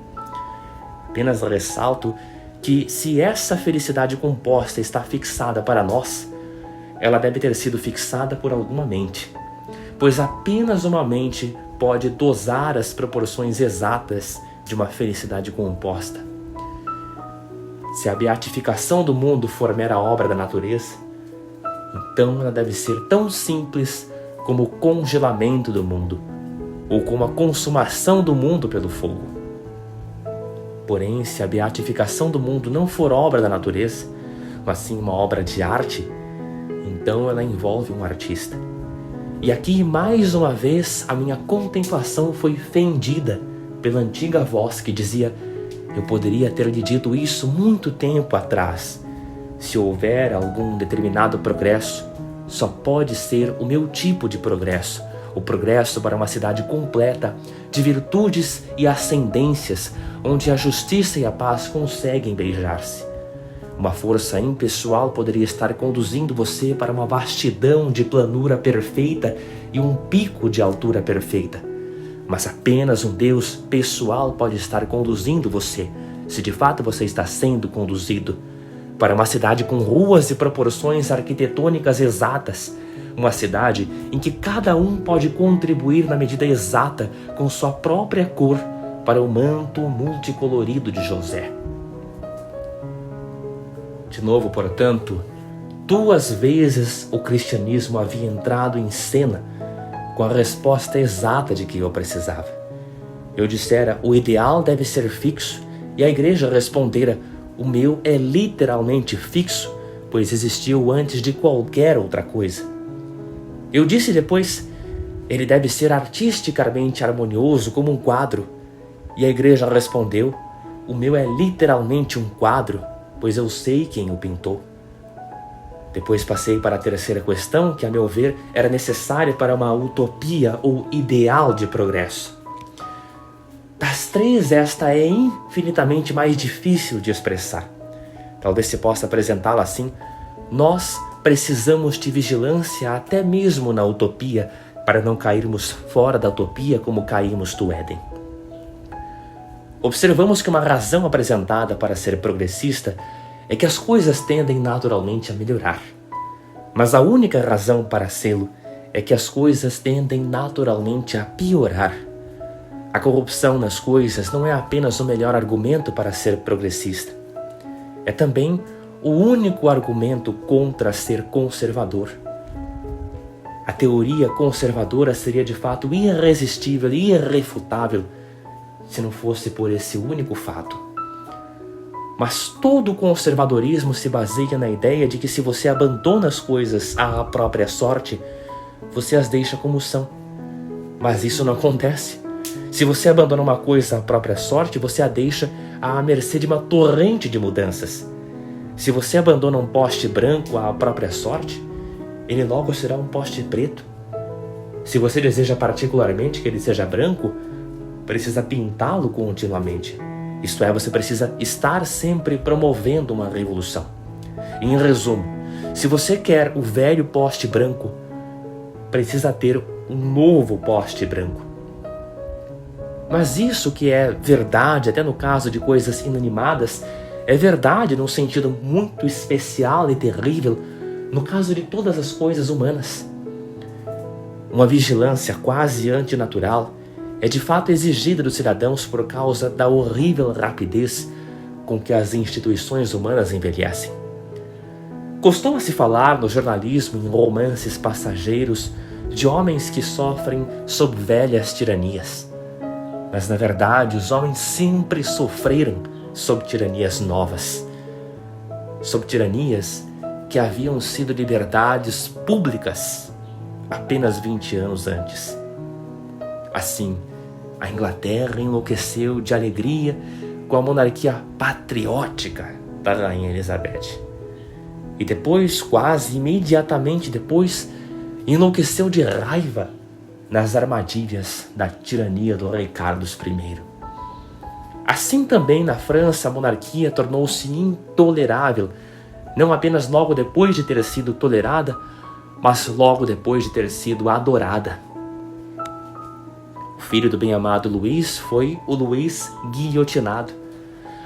Apenas ressalto que se essa felicidade composta está fixada para nós, ela deve ter sido fixada por alguma mente, pois apenas uma mente pode dosar as proporções exatas de uma felicidade composta. Se a beatificação do mundo for mera obra da natureza, então ela deve ser tão simples como o congelamento do mundo, ou como a consumação do mundo pelo fogo. Porém, se a beatificação do mundo não for obra da natureza, mas sim uma obra de arte, então ela envolve um artista. E aqui, mais uma vez, a minha contemplação foi fendida pela antiga voz que dizia: eu poderia ter lhe dito isso muito tempo atrás. Se houver algum determinado progresso, só pode ser o meu tipo de progresso, o progresso para uma cidade completa de virtudes e ascendências, onde a justiça e a paz conseguem beijar-se. Uma força impessoal poderia estar conduzindo você para uma vastidão de planura perfeita e um pico de altura perfeita. Mas apenas um Deus pessoal pode estar conduzindo você, se de fato você está sendo conduzido, para uma cidade com ruas e proporções arquitetônicas exatas, uma cidade em que cada um pode contribuir na medida exata com sua própria cor para o manto multicolorido de José. De novo, portanto, 2 vezes o cristianismo havia entrado em cena com a resposta exata de que eu precisava. Eu dissera: o ideal deve ser fixo, e a igreja respondera: o meu é literalmente fixo, pois existiu antes de qualquer outra coisa. Eu disse depois: ele deve ser artisticamente harmonioso como um quadro, e a igreja respondeu: o meu é literalmente um quadro, pois eu sei quem o pintou. Depois passei para a terceira questão, que a meu ver era necessária para uma utopia ou ideal de progresso. Das 3, esta é infinitamente mais difícil de expressar. Talvez se possa apresentá-la assim: nós precisamos de vigilância até mesmo na utopia, para não cairmos fora da utopia como caímos do Éden. Observamos que uma razão apresentada para ser progressista é que as coisas tendem naturalmente a melhorar. Mas a única razão para sê-lo é que as coisas tendem naturalmente a piorar. A corrupção nas coisas não é apenas o melhor argumento para ser progressista. É também o único argumento contra ser conservador. A teoria conservadora seria de fato irresistível e irrefutável se não fosse por esse único fato. Mas todo conservadorismo se baseia na ideia de que se você abandona as coisas à própria sorte, você as deixa como são. Mas isso não acontece. Se você abandona uma coisa à própria sorte, você a deixa à mercê de uma torrente de mudanças. Se você abandona um poste branco à própria sorte, ele logo será um poste preto. Se você deseja particularmente que ele seja branco, precisa pintá-lo continuamente. Isto é, você precisa estar sempre promovendo uma revolução. Em resumo, se você quer o velho poste branco, precisa ter um novo poste branco. Mas isso que é verdade, até no caso de coisas inanimadas, é verdade num sentido muito especial e terrível no caso de todas as coisas humanas. Uma vigilância quase antinatural é de fato exigida dos cidadãos por causa da horrível rapidez com que as instituições humanas envelhecem. Costuma-se falar no jornalismo, em romances passageiros, de homens que sofrem sob velhas tiranias. Mas, na verdade, os homens sempre sofreram sob tiranias novas. Sob tiranias que haviam sido liberdades públicas apenas 20 anos antes. Assim, a Inglaterra enlouqueceu de alegria com a monarquia patriótica da Rainha Elizabeth. E depois, quase imediatamente depois, enlouqueceu de raiva nas armadilhas da tirania do rei Carlos I. Assim também na França a monarquia tornou-se intolerável, não apenas logo depois de ter sido tolerada, mas logo depois de ter sido adorada. O filho do bem-amado Luís foi o Luís guilhotinado.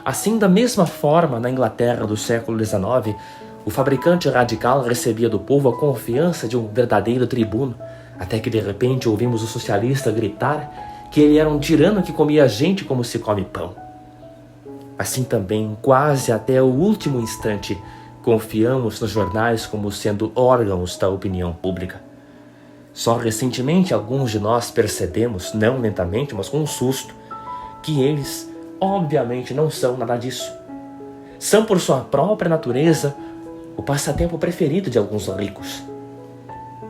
Assim, da mesma forma, na Inglaterra do século XIX, o fabricante radical recebia do povo a confiança de um verdadeiro tribuno, até que de repente ouvimos o socialista gritar que ele era um tirano que comia gente como se come pão. Assim também, quase até o último instante, confiamos nos jornais como sendo órgãos da opinião pública. Só recentemente alguns de nós percebemos, não lentamente, mas com um susto, que eles, obviamente, não são nada disso. São, por sua própria natureza, o passatempo preferido de alguns ricos.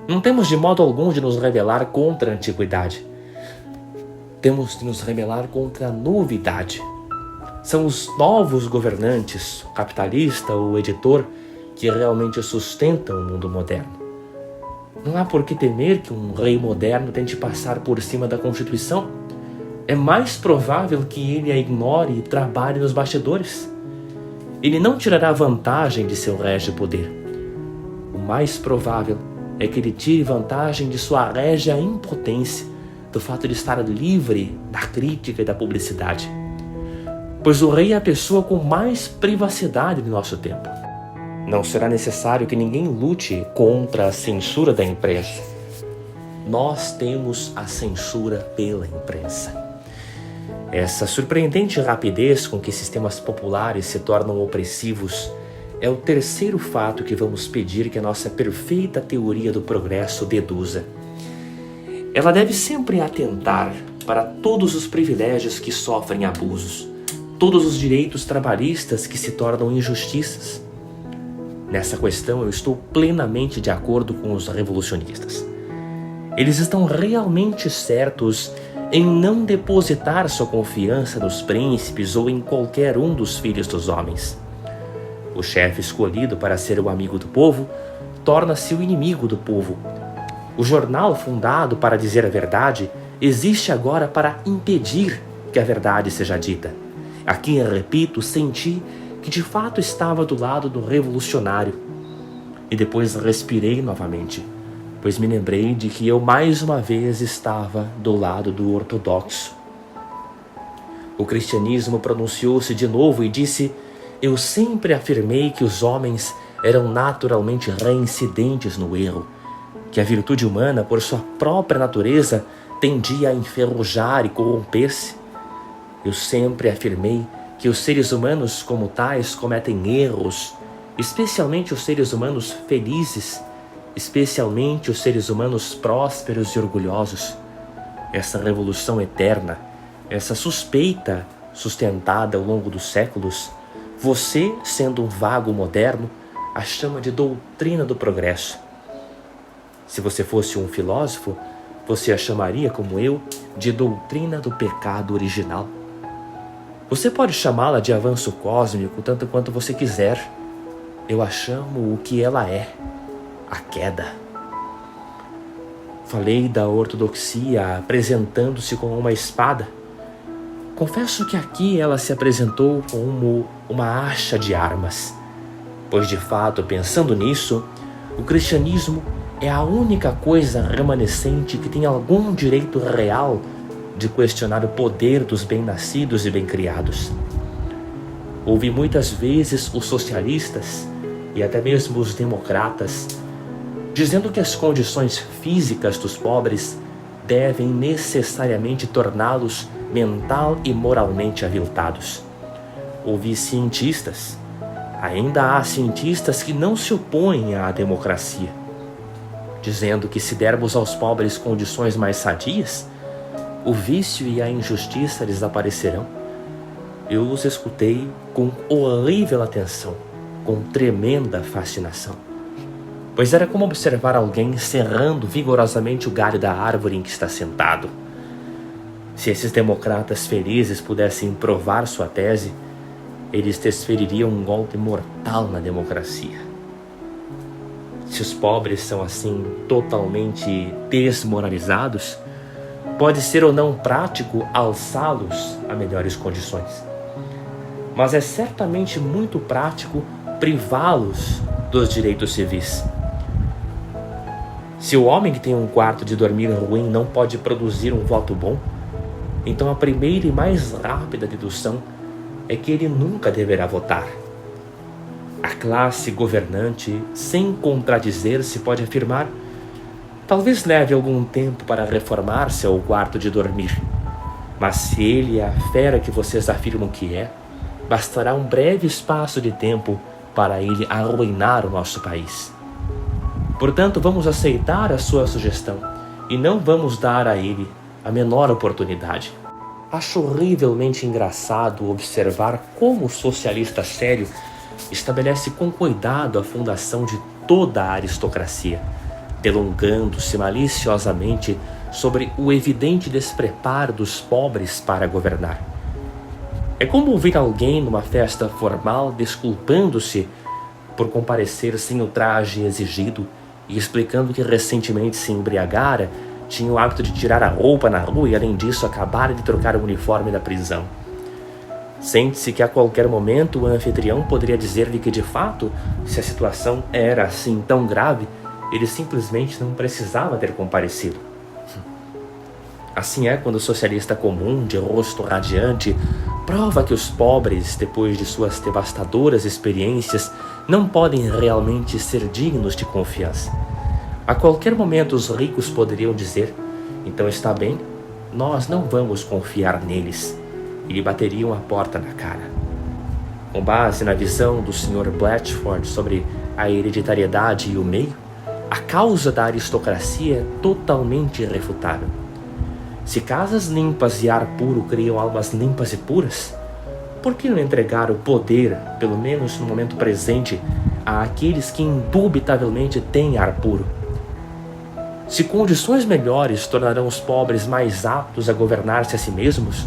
Não temos de modo algum de nos rebelar contra a antiguidade. Temos de nos rebelar contra a novidade. São os novos governantes, o capitalista ou o editor, que realmente sustentam o mundo moderno. Não há por que temer que um rei moderno tente passar por cima da Constituição. É mais provável que ele a ignore e trabalhe nos bastidores. Ele não tirará vantagem de seu régio poder. O mais provável é que ele tire vantagem de sua régia impotência, do fato de estar livre da crítica e da publicidade. Pois o rei é a pessoa com mais privacidade do nosso tempo. Não será necessário que ninguém lute contra a censura da imprensa. Nós temos a censura pela imprensa. Essa surpreendente rapidez com que sistemas populares se tornam opressivos é o terceiro fato que vamos pedir que a nossa perfeita teoria do progresso deduza. Ela deve sempre atentar para todos os privilégios que sofrem abusos, todos os direitos trabalhistas que se tornam injustiças. Nessa questão eu estou plenamente de acordo com os revolucionistas. Eles estão realmente certos em não depositar sua confiança nos príncipes ou em qualquer um dos filhos dos homens. O chefe escolhido para ser o amigo do povo torna-se o inimigo do povo. O jornal fundado para dizer a verdade existe agora para impedir que a verdade seja dita. Aqui, repito, senti que de fato estava do lado do revolucionário. E depois respirei novamente, pois me lembrei de que eu mais uma vez estava do lado do ortodoxo. O cristianismo pronunciou-se de novo e disse: eu sempre afirmei que os homens eram naturalmente reincidentes no erro, que a virtude humana, por sua própria natureza, tendia a enferrujar e corromper-se. Eu sempre afirmei que os seres humanos como tais cometem erros, especialmente os seres humanos felizes, especialmente os seres humanos prósperos e orgulhosos. Essa revolução eterna, essa suspeita sustentada ao longo dos séculos, você, sendo um vago moderno, a chama de doutrina do progresso. Se você fosse um filósofo, você a chamaria, como eu, de doutrina do pecado original. Você pode chamá-la de avanço cósmico tanto quanto você quiser. Eu a chamo o que ela é: a queda. Falei da ortodoxia apresentando-se como uma espada. Confesso que aqui ela se apresentou como uma acha de armas, pois de fato, pensando nisso, o cristianismo é a única coisa remanescente que tem algum direito real de questionar o poder dos bem-nascidos e bem-criados. Ouvi muitas vezes os socialistas e até mesmo os democratas dizendo que as condições físicas dos pobres devem necessariamente torná-los mental e moralmente aviltados. Ouvi cientistas, ainda há cientistas que não se opõem à democracia, dizendo que se dermos aos pobres condições mais sadias, o vício e a injustiça desaparecerão. Eu os escutei com horrível atenção, com tremenda fascinação, pois era como observar alguém serrando vigorosamente o galho da árvore em que está sentado. Se esses democratas felizes pudessem provar sua tese, eles desfeririam um golpe mortal na democracia. Se os pobres são assim totalmente desmoralizados, pode ser ou não prático alçá-los a melhores condições. Mas é certamente muito prático privá-los dos direitos civis. Se o homem que tem um quarto de dormir ruim não pode produzir um voto bom, então a primeira e mais rápida dedução é que ele nunca deverá votar. A classe governante, sem contradizer-se, pode afirmar: talvez leve algum tempo para reformar seu quarto de dormir, mas se ele é a fera que vocês afirmam que é, bastará um breve espaço de tempo para ele arruinar o nosso país. Portanto, vamos aceitar a sua sugestão e não vamos dar a ele a menor oportunidade. Acho horrivelmente engraçado observar como o socialista sério estabelece com cuidado a fundação de toda a aristocracia, delongando-se maliciosamente sobre o evidente despreparo dos pobres para governar. É como ouvir alguém numa festa formal desculpando-se por comparecer sem o traje exigido e explicando que recentemente se embriagara, tinha o hábito de tirar a roupa na rua e, além disso, acabara de trocar o uniforme da prisão. Sente-se que a qualquer momento o anfitrião poderia dizer-lhe que, de fato, se a situação era assim tão grave, ele simplesmente não precisava ter comparecido. Assim é quando o socialista comum, de rosto radiante, prova que os pobres, depois de suas devastadoras experiências, não podem realmente ser dignos de confiança. A qualquer momento os ricos poderiam dizer: então está bem, nós não vamos confiar neles, e lhe bateriam a porta na cara. Com base na visão do Sr. Blatchford sobre a hereditariedade e o meio, a causa da aristocracia é totalmente irrefutável. Se casas limpas e ar puro criam almas limpas e puras, por que não entregar o poder, pelo menos no momento presente, àqueles que indubitavelmente têm ar puro? Se condições melhores tornarão os pobres mais aptos a governar-se a si mesmos,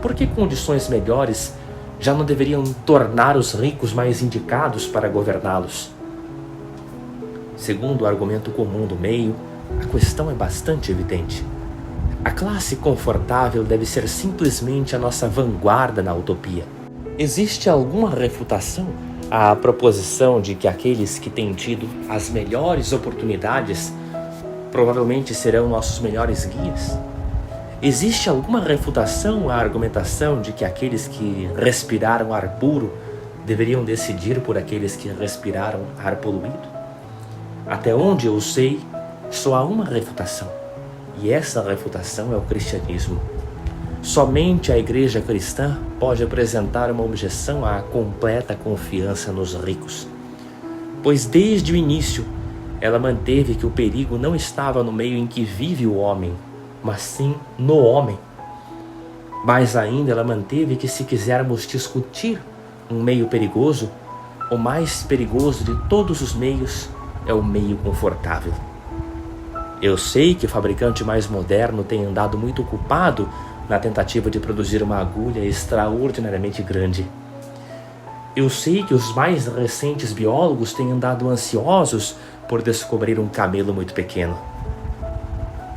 por que condições melhores já não deveriam tornar os ricos mais indicados para governá-los? Segundo o argumento comum do meio, a questão é bastante evidente. A classe confortável deve ser simplesmente a nossa vanguarda na utopia. Existe alguma refutação à proposição de que aqueles que têm tido as melhores oportunidades provavelmente serão nossos melhores guias? Existe alguma refutação à argumentação de que aqueles que respiraram ar puro deveriam decidir por aqueles que respiraram ar poluído? Até onde eu sei, só há uma refutação, e essa refutação é o cristianismo. Somente a igreja cristã pode apresentar uma objeção à completa confiança nos ricos, pois desde o início ela manteve que o perigo não estava no meio em que vive o homem, mas sim no homem. Mais ainda, ela manteve que se quisermos discutir um meio perigoso, o mais perigoso de todos os meios é o meio confortável. Eu sei que o fabricante mais moderno tem andado muito ocupado na tentativa de produzir uma agulha extraordinariamente grande. Eu sei que os mais recentes biólogos têm andado ansiosos por descobrir um camelo muito pequeno.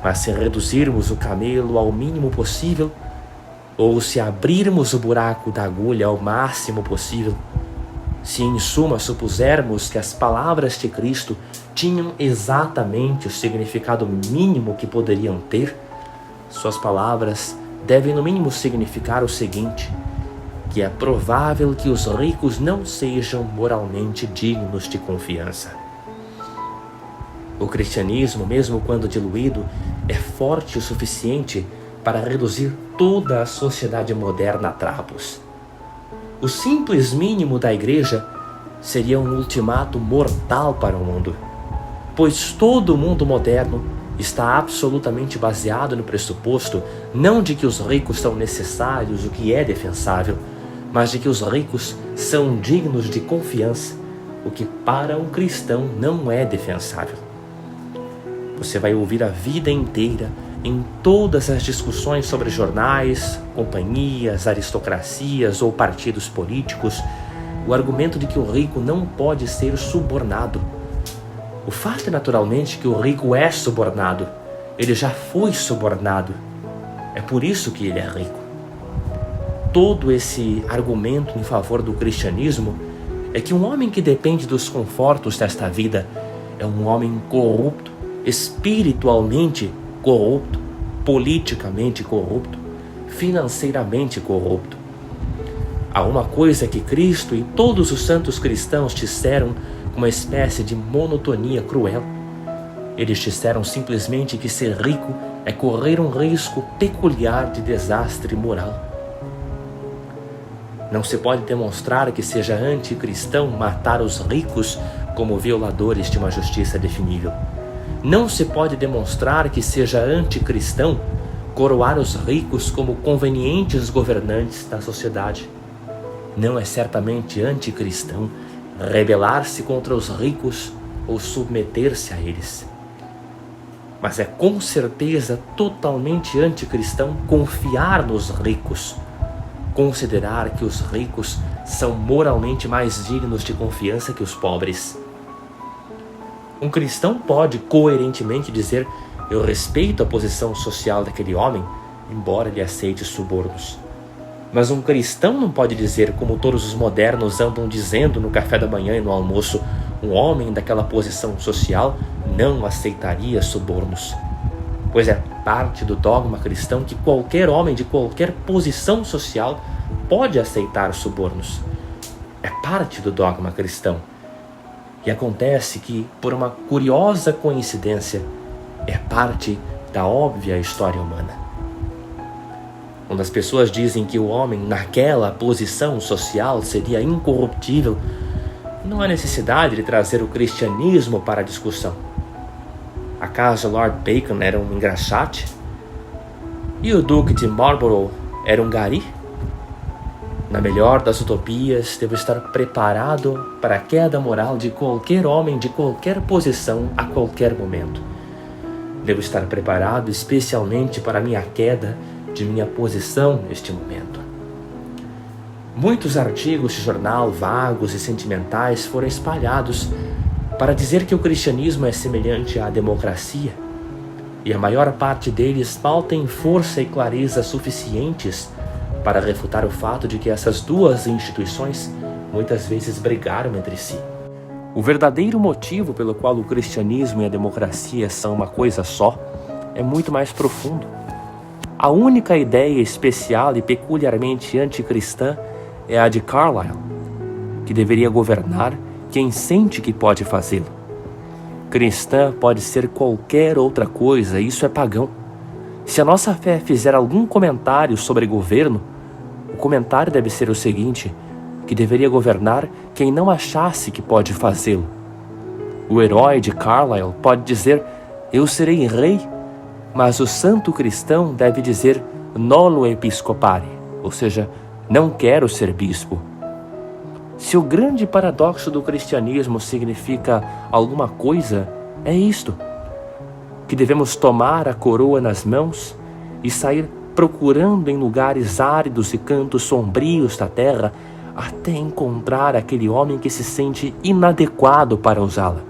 Mas se reduzirmos o camelo ao mínimo possível, ou se abrirmos o buraco da agulha ao máximo possível, se em suma supusermos que as palavras de Cristo tinham exatamente o significado mínimo que poderiam ter, suas palavras deve no mínimo significar o seguinte, que é provável que os ricos não sejam moralmente dignos de confiança. O cristianismo, mesmo quando diluído, é forte o suficiente para reduzir toda a sociedade moderna a trapos. O simples mínimo da igreja seria um ultimato mortal para o mundo, pois todo o mundo moderno está absolutamente baseado no pressuposto não de que os ricos são necessários, o que é defensável, mas de que os ricos são dignos de confiança, o que para um cristão não é defensável. Você vai ouvir a vida inteira em todas as discussões sobre jornais, companhias, aristocracias ou partidos políticos, o argumento de que o rico não pode ser subornado. O fato é naturalmente que o rico é subornado. Ele já foi subornado. É por isso que ele é rico. Todo esse argumento em favor do cristianismo é que um homem que depende dos confortos desta vida é um homem corrupto, espiritualmente corrupto, politicamente corrupto, financeiramente corrupto. Há uma coisa que Cristo e todos os santos cristãos disseram com uma espécie de monotonia cruel. Eles disseram simplesmente que ser rico é correr um risco peculiar de desastre moral. Não se pode demonstrar que seja anticristão matar os ricos como violadores de uma justiça definível. Não se pode demonstrar que seja anticristão coroar os ricos como convenientes governantes da sociedade. Não é certamente anticristão rebelar-se contra os ricos ou submeter-se a eles. Mas é com certeza totalmente anticristão confiar nos ricos, considerar que os ricos são moralmente mais dignos de confiança que os pobres. Um cristão pode coerentemente dizer: eu respeito a posição social daquele homem, embora ele aceite subornos. Mas um cristão não pode dizer, como todos os modernos andam dizendo no café da manhã e no almoço, um homem daquela posição social não aceitaria subornos. Pois é parte do dogma cristão que qualquer homem de qualquer posição social pode aceitar subornos. É parte do dogma cristão. E acontece que, por uma curiosa coincidência, é parte da óbvia história humana. Quando as pessoas dizem que o homem naquela posição social seria incorruptível, não há necessidade de trazer o cristianismo para a discussão. Acaso Lord Bacon era um engraxate? E o Duque de Marlborough era um gari? Na melhor das utopias, devo estar preparado para a queda moral de qualquer homem de qualquer posição a qualquer momento. Devo estar preparado especialmente para a minha queda de minha posição neste momento. Muitos artigos de jornal vagos e sentimentais foram espalhados para dizer que o cristianismo é semelhante à democracia, e a maior parte deles mal tem força e clareza suficientes para refutar o fato de que essas duas instituições muitas vezes brigaram entre si. O verdadeiro motivo pelo qual o cristianismo e a democracia são uma coisa só é muito mais profundo. A única ideia especial e peculiarmente anticristã é a de Carlyle, que deveria governar quem sente que pode fazê-lo. Cristã pode ser qualquer outra coisa, isso é pagão. Se a nossa fé fizer algum comentário sobre governo, o comentário deve ser o seguinte, que deveria governar quem não achasse que pode fazê-lo. O herói de Carlyle pode dizer, eu serei rei, mas o santo cristão deve dizer nolo episcopare, ou seja, não quero ser bispo. Se o grande paradoxo do cristianismo significa alguma coisa, é isto, que devemos tomar a coroa nas mãos e sair procurando em lugares áridos e cantos sombrios da terra até encontrar aquele homem que se sente inadequado para usá-la.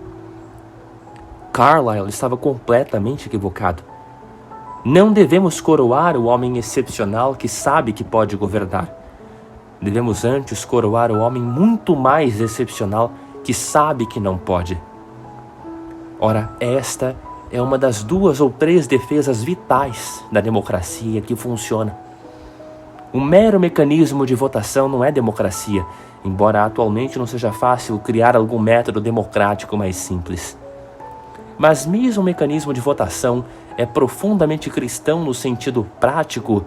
Carlyle estava completamente equivocado. Não devemos coroar o homem excepcional que sabe que pode governar. Devemos antes coroar o homem muito mais excepcional que sabe que não pode. Ora, esta é uma das 2 ou 3 defesas vitais da democracia que funciona. Um mero mecanismo de votação não é democracia, embora atualmente não seja fácil criar algum método democrático mais simples. Mas mesmo o mecanismo de votação é profundamente cristão no sentido prático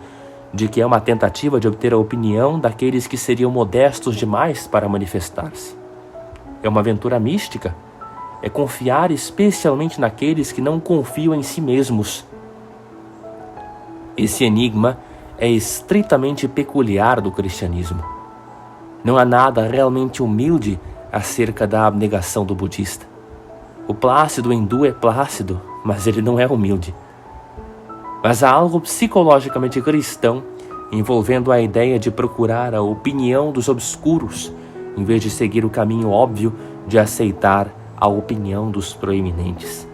de que é uma tentativa de obter a opinião daqueles que seriam modestos demais para manifestar-se. É uma aventura mística, é confiar especialmente naqueles que não confiam em si mesmos. Esse enigma é estritamente peculiar do cristianismo. Não há nada realmente humilde acerca da abnegação do budista. O plácido hindu é plácido, mas ele não é humilde. Mas há algo psicologicamente cristão envolvendo a ideia de procurar a opinião dos obscuros, em vez de seguir o caminho óbvio de aceitar a opinião dos proeminentes.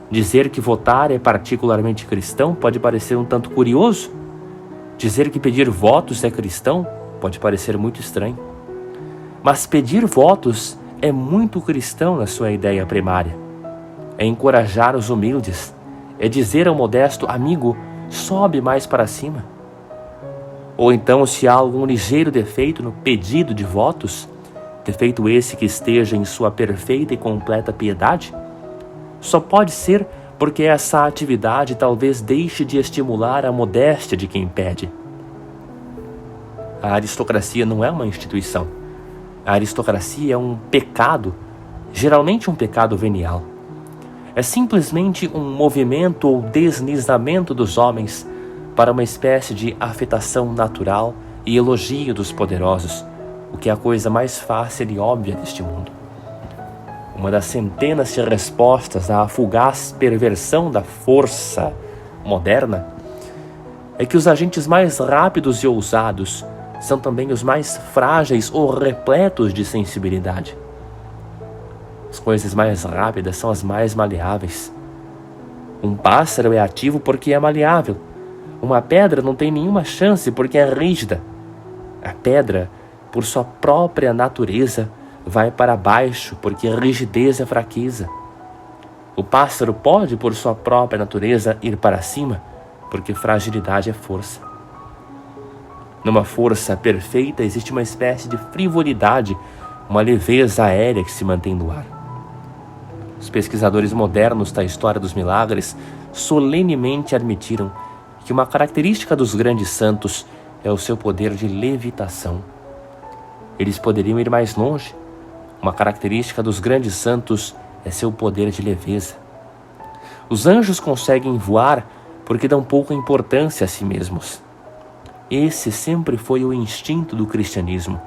Dizer que votar é particularmente cristão pode parecer um tanto curioso. Dizer que pedir votos é cristão pode parecer muito estranho. Mas pedir votos é muito cristão na sua ideia primária. É encorajar os humildes, é dizer ao modesto: amigo, sobe mais para cima. Ou então, se há algum ligeiro defeito no pedido de votos, defeito esse que esteja em sua perfeita e completa piedade, só pode ser porque essa atividade talvez deixe de estimular a modéstia de quem pede. A aristocracia não é uma instituição. A aristocracia é um pecado, geralmente um pecado venial. É simplesmente um movimento ou deslizamento dos homens para uma espécie de afetação natural e elogio dos poderosos, o que é a coisa mais fácil e óbvia deste mundo. Uma das centenas de respostas à fugaz perversão da força moderna é que os agentes mais rápidos e ousados são também os mais frágeis ou repletos de sensibilidade. As coisas mais rápidas são as mais maleáveis. Um pássaro é ativo porque é maleável. Uma pedra não tem nenhuma chance porque é rígida. A pedra, por sua própria natureza, vai para baixo porque a rigidez é fraqueza. O pássaro pode, por sua própria natureza, ir para cima porque fragilidade é força. Numa força perfeita existe uma espécie de frivolidade, uma leveza aérea que se mantém no ar. Os pesquisadores modernos da história dos milagres solenemente admitiram que uma característica dos grandes santos é o seu poder de levitação. Eles poderiam ir mais longe. Uma característica dos grandes santos é seu poder de leveza. Os anjos conseguem voar porque dão pouca importância a si mesmos. Esse sempre foi o instinto do cristianismo,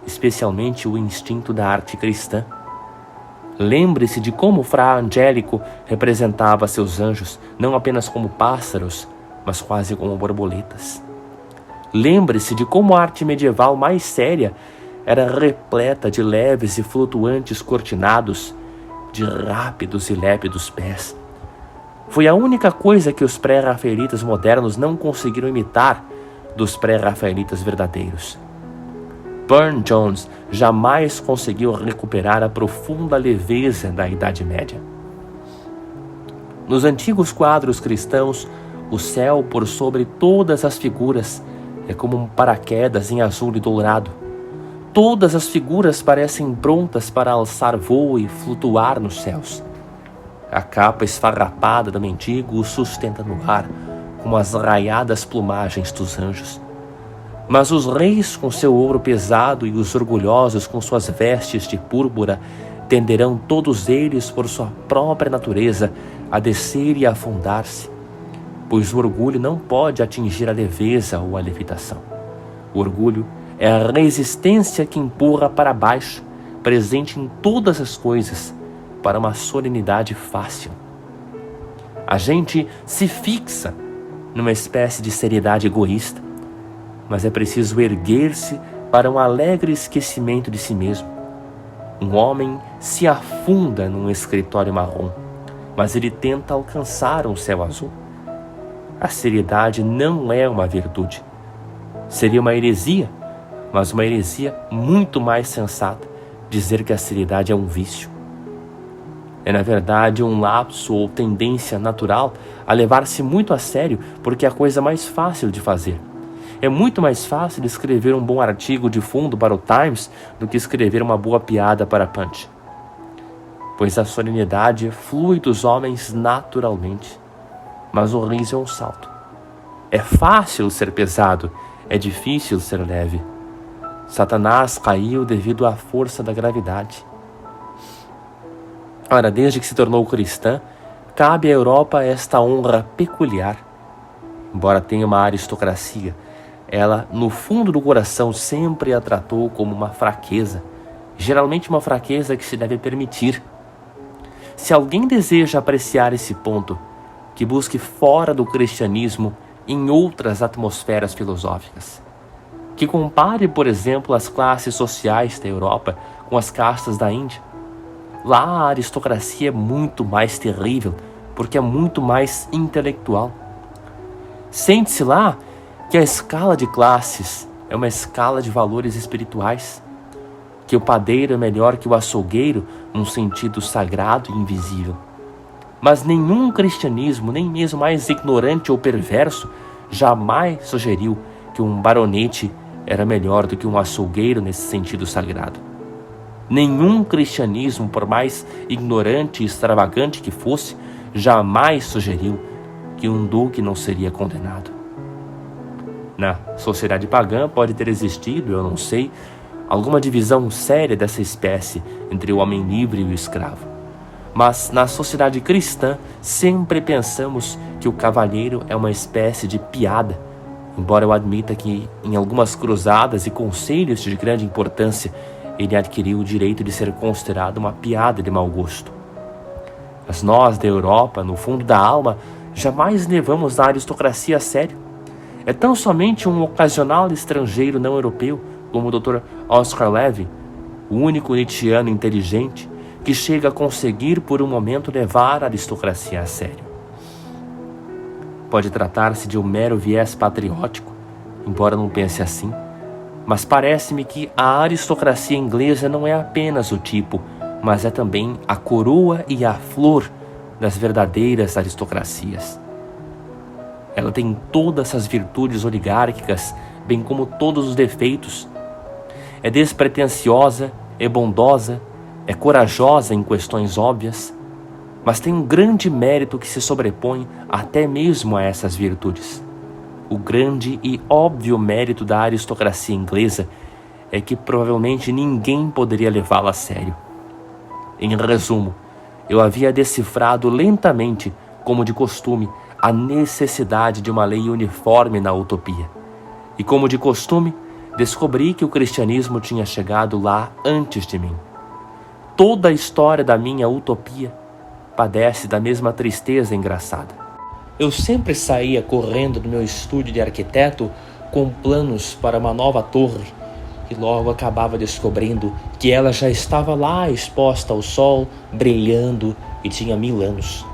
especialmente o instinto da arte cristã. Lembre-se de como Fra Angélico representava seus anjos, não apenas como pássaros, mas quase como borboletas. Lembre-se de como a arte medieval mais séria era repleta de leves e flutuantes cortinados, de rápidos e lépidos pés. Foi a única coisa que os pré-rafaelitas modernos não conseguiram imitar dos pré-rafaelitas verdadeiros. Burne-Jones jamais conseguiu recuperar a profunda leveza da Idade Média. Nos antigos quadros cristãos, o céu por sobre todas as figuras é como um paraquedas em azul e dourado. Todas as figuras parecem prontas para alçar voo e flutuar nos céus. A capa esfarrapada do mendigo o sustenta no ar, como as raiadas plumagens dos anjos. Mas os reis com seu ouro pesado e os orgulhosos com suas vestes de púrpura tenderão todos eles por sua própria natureza a descer e a afundar-se, pois o orgulho não pode atingir a leveza ou a levitação. O orgulho é a resistência que empurra para baixo, presente em todas as coisas, para uma solenidade fácil. A gente se fixa numa espécie de seriedade egoísta, mas é preciso erguer-se para um alegre esquecimento de si mesmo. Um homem se afunda num escritório marrom, mas ele tenta alcançar um céu azul. A seriedade não é uma virtude. Seria uma heresia, mas uma heresia muito mais sensata, dizer que a seriedade é um vício. É, na verdade, um lapso ou tendência natural a levar-se muito a sério porque é a coisa mais fácil de fazer. É muito mais fácil escrever um bom artigo de fundo para o Times do que escrever uma boa piada para a Punch. Pois a solenidade flui dos homens naturalmente, mas o riso é um salto. É fácil ser pesado, é difícil ser leve. Satanás caiu devido à força da gravidade. Ora, desde que se tornou cristã, cabe à Europa esta honra peculiar. Embora tenha uma aristocracia, ela, no fundo do coração, sempre a tratou como uma fraqueza, geralmente uma fraqueza que se deve permitir. Se alguém deseja apreciar esse ponto, que busque fora do cristianismo em outras atmosferas filosóficas. Que compare, por exemplo, as classes sociais da Europa com as castas da Índia. Lá a aristocracia é muito mais terrível, porque é muito mais intelectual. Sente-se lá que a escala de classes é uma escala de valores espirituais, que o padeiro é melhor que o açougueiro num sentido sagrado e invisível. Mas nenhum cristianismo, nem mesmo mais ignorante ou perverso, jamais sugeriu que um baronete era melhor do que um açougueiro nesse sentido sagrado. Nenhum cristianismo, por mais ignorante e extravagante que fosse, jamais sugeriu que um duque não seria condenado. Na sociedade pagã pode ter existido, eu não sei, alguma divisão séria dessa espécie entre o homem livre e o escravo. Mas na sociedade cristã sempre pensamos que o cavalheiro é uma espécie de piada, embora eu admita que em algumas cruzadas e conselhos de grande importância ele adquiriu o direito de ser considerado uma piada de mau gosto. Mas nós da Europa, no fundo da alma, jamais levamos a aristocracia a sério. É tão somente um ocasional estrangeiro não europeu, como o Dr. Oscar Levy, o único nietzschiano inteligente, que chega a conseguir por um momento levar a aristocracia a sério. Pode tratar-se de um mero viés patriótico, embora não pense assim, mas parece-me que a aristocracia inglesa não é apenas o tipo, mas é também a coroa e a flor das verdadeiras aristocracias. Ela tem todas as virtudes oligárquicas, bem como todos os defeitos. É despretensiosa, é bondosa, é corajosa em questões óbvias, mas tem um grande mérito que se sobrepõe até mesmo a essas virtudes. O grande e óbvio mérito da aristocracia inglesa é que provavelmente ninguém poderia levá-la a sério. Em resumo, eu havia decifrado lentamente, como de costume, a necessidade de uma lei uniforme na utopia. E como de costume, descobri que o cristianismo tinha chegado lá antes de mim. Toda a história da minha utopia padece da mesma tristeza engraçada. Eu sempre saía correndo do meu estúdio de arquiteto com planos para uma nova torre e logo acabava descobrindo que ela já estava lá exposta ao sol, brilhando e tinha 1000 anos.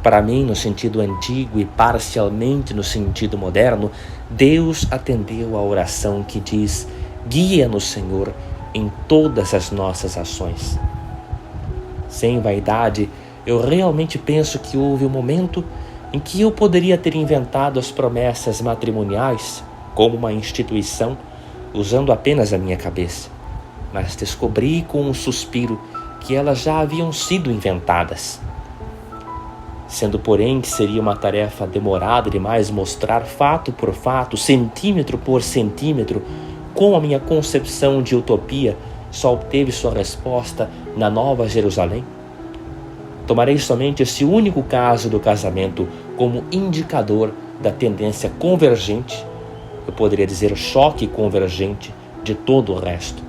Para mim, no sentido antigo e parcialmente no sentido moderno, Deus atendeu à oração que diz: guia-nos, Senhor, em todas as nossas ações. Sem vaidade, eu realmente penso que houve um momento em que eu poderia ter inventado as promessas matrimoniais como uma instituição, usando apenas a minha cabeça. Mas descobri com um suspiro que elas já haviam sido inventadas. Sendo, porém, que seria uma tarefa demorada demais mostrar fato por fato, centímetro por centímetro, como a minha concepção de utopia só obteve sua resposta na Nova Jerusalém, tomarei somente esse único caso do casamento como indicador da tendência convergente, eu poderia dizer choque convergente, de todo o resto.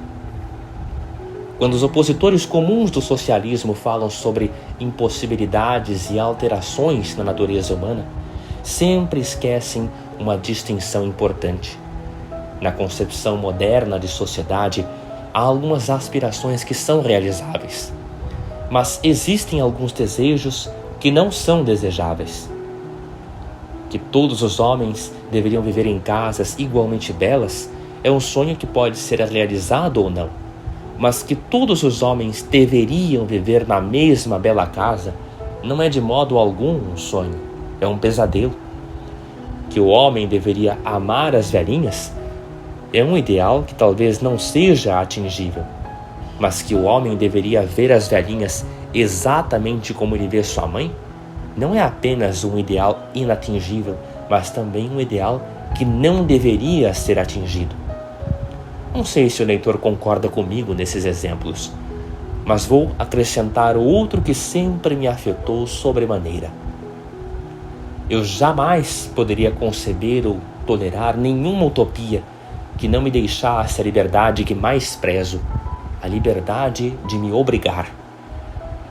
Quando os opositores comuns do socialismo falam sobre impossibilidades e alterações na natureza humana, sempre esquecem uma distinção importante. Na concepção moderna de sociedade, há algumas aspirações que são realizáveis, mas existem alguns desejos que não são desejáveis. Que todos os homens deveriam viver em casas igualmente belas é um sonho que pode ser realizado ou não. mas que todos os homens deveriam viver na mesma bela casa, não é de modo algum um sonho, é um pesadelo. Que o homem deveria amar as velhinhas é um ideal que talvez não seja atingível, mas que o homem deveria ver as velhinhas exatamente como ele vê sua mãe, não é apenas um ideal inatingível, mas também um ideal que não deveria ser atingido. Não sei se o leitor concorda comigo nesses exemplos, mas vou acrescentar outro que sempre me afetou sobremaneira. Eu jamais poderia conceber ou tolerar nenhuma utopia que não me deixasse a liberdade que mais prezo, a liberdade de me obrigar.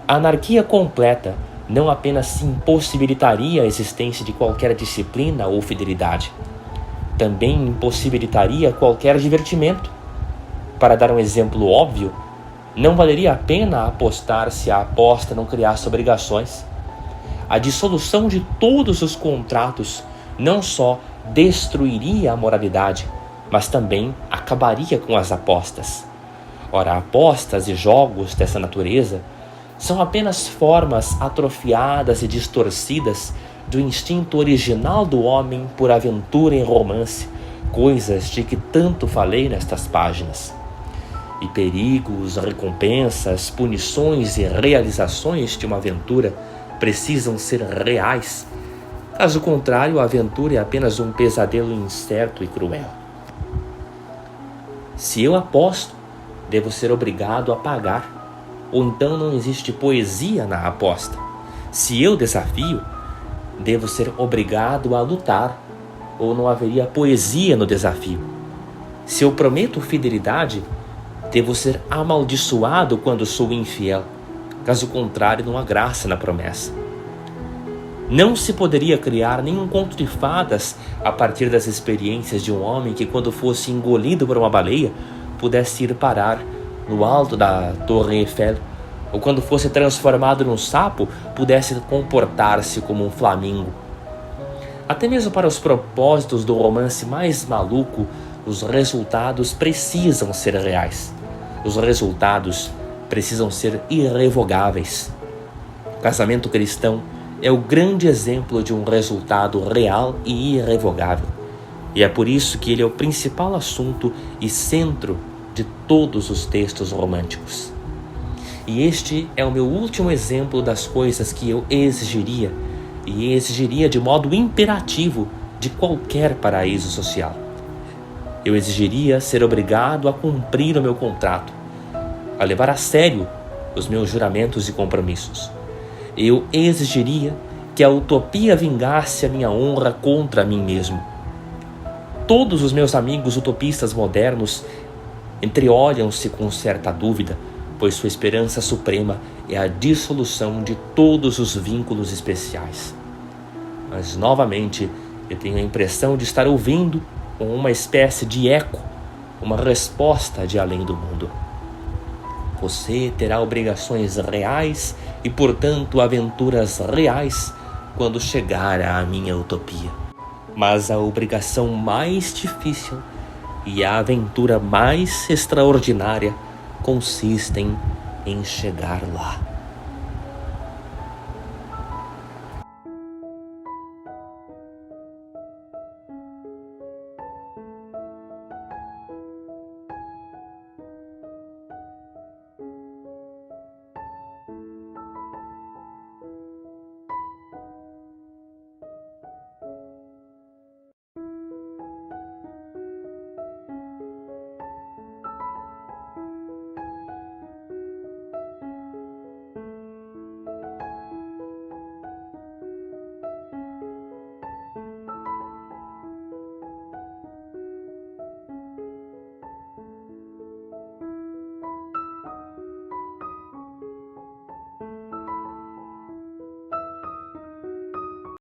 A anarquia completa não apenas impossibilitaria a existência de qualquer disciplina ou fidelidade, também impossibilitaria qualquer divertimento. Para dar um exemplo óbvio, não valeria a pena apostar se a aposta não criasse obrigações. A dissolução de todos os contratos não só destruiria a moralidade, mas também acabaria com as apostas. Ora, apostas e jogos dessa natureza são apenas formas atrofiadas e distorcidas do instinto original do homem por aventura e romance, coisas de que tanto falei nestas páginas. E perigos, recompensas, punições e realizações de uma aventura precisam ser reais. Caso contrário, a aventura é apenas um pesadelo incerto e cruel. Se eu aposto, devo ser obrigado a pagar, ou então não existe poesia na aposta. Se eu desafio, devo ser obrigado a lutar, ou não haveria poesia no desafio. Se eu prometo fidelidade, devo ser amaldiçoado quando sou infiel. Caso contrário, não há graça na promessa. Não se poderia criar nenhum conto de fadas a partir das experiências de um homem que, quando fosse engolido por uma baleia, pudesse ir parar no alto da Torre Eiffel, ou quando fosse transformado num sapo, pudesse comportar-se como um flamingo. Até mesmo para os propósitos do romance mais maluco, os resultados precisam ser reais. Os resultados precisam ser irrevogáveis. O casamento cristão é o grande exemplo de um resultado real e irrevogável. E é por isso que ele é o principal assunto e centro de todos os textos românticos. E este é o meu último exemplo das coisas que eu exigiria, e exigiria de modo imperativo de qualquer paraíso social. Eu exigiria ser obrigado a cumprir o meu contrato, a levar a sério os meus juramentos e compromissos. Eu exigiria que a utopia vingasse a minha honra contra mim mesmo. Todos os meus amigos utopistas modernos entreolham-se com certa dúvida, pois sua esperança suprema é a dissolução de todos os vínculos especiais. Mas, novamente, eu tenho a impressão de estar ouvindo, com uma espécie de eco, uma resposta de além do mundo. Você terá obrigações reais e, portanto, aventuras reais quando chegar à minha utopia. Mas a obrigação mais difícil e a aventura mais extraordinária consistem em chegar lá.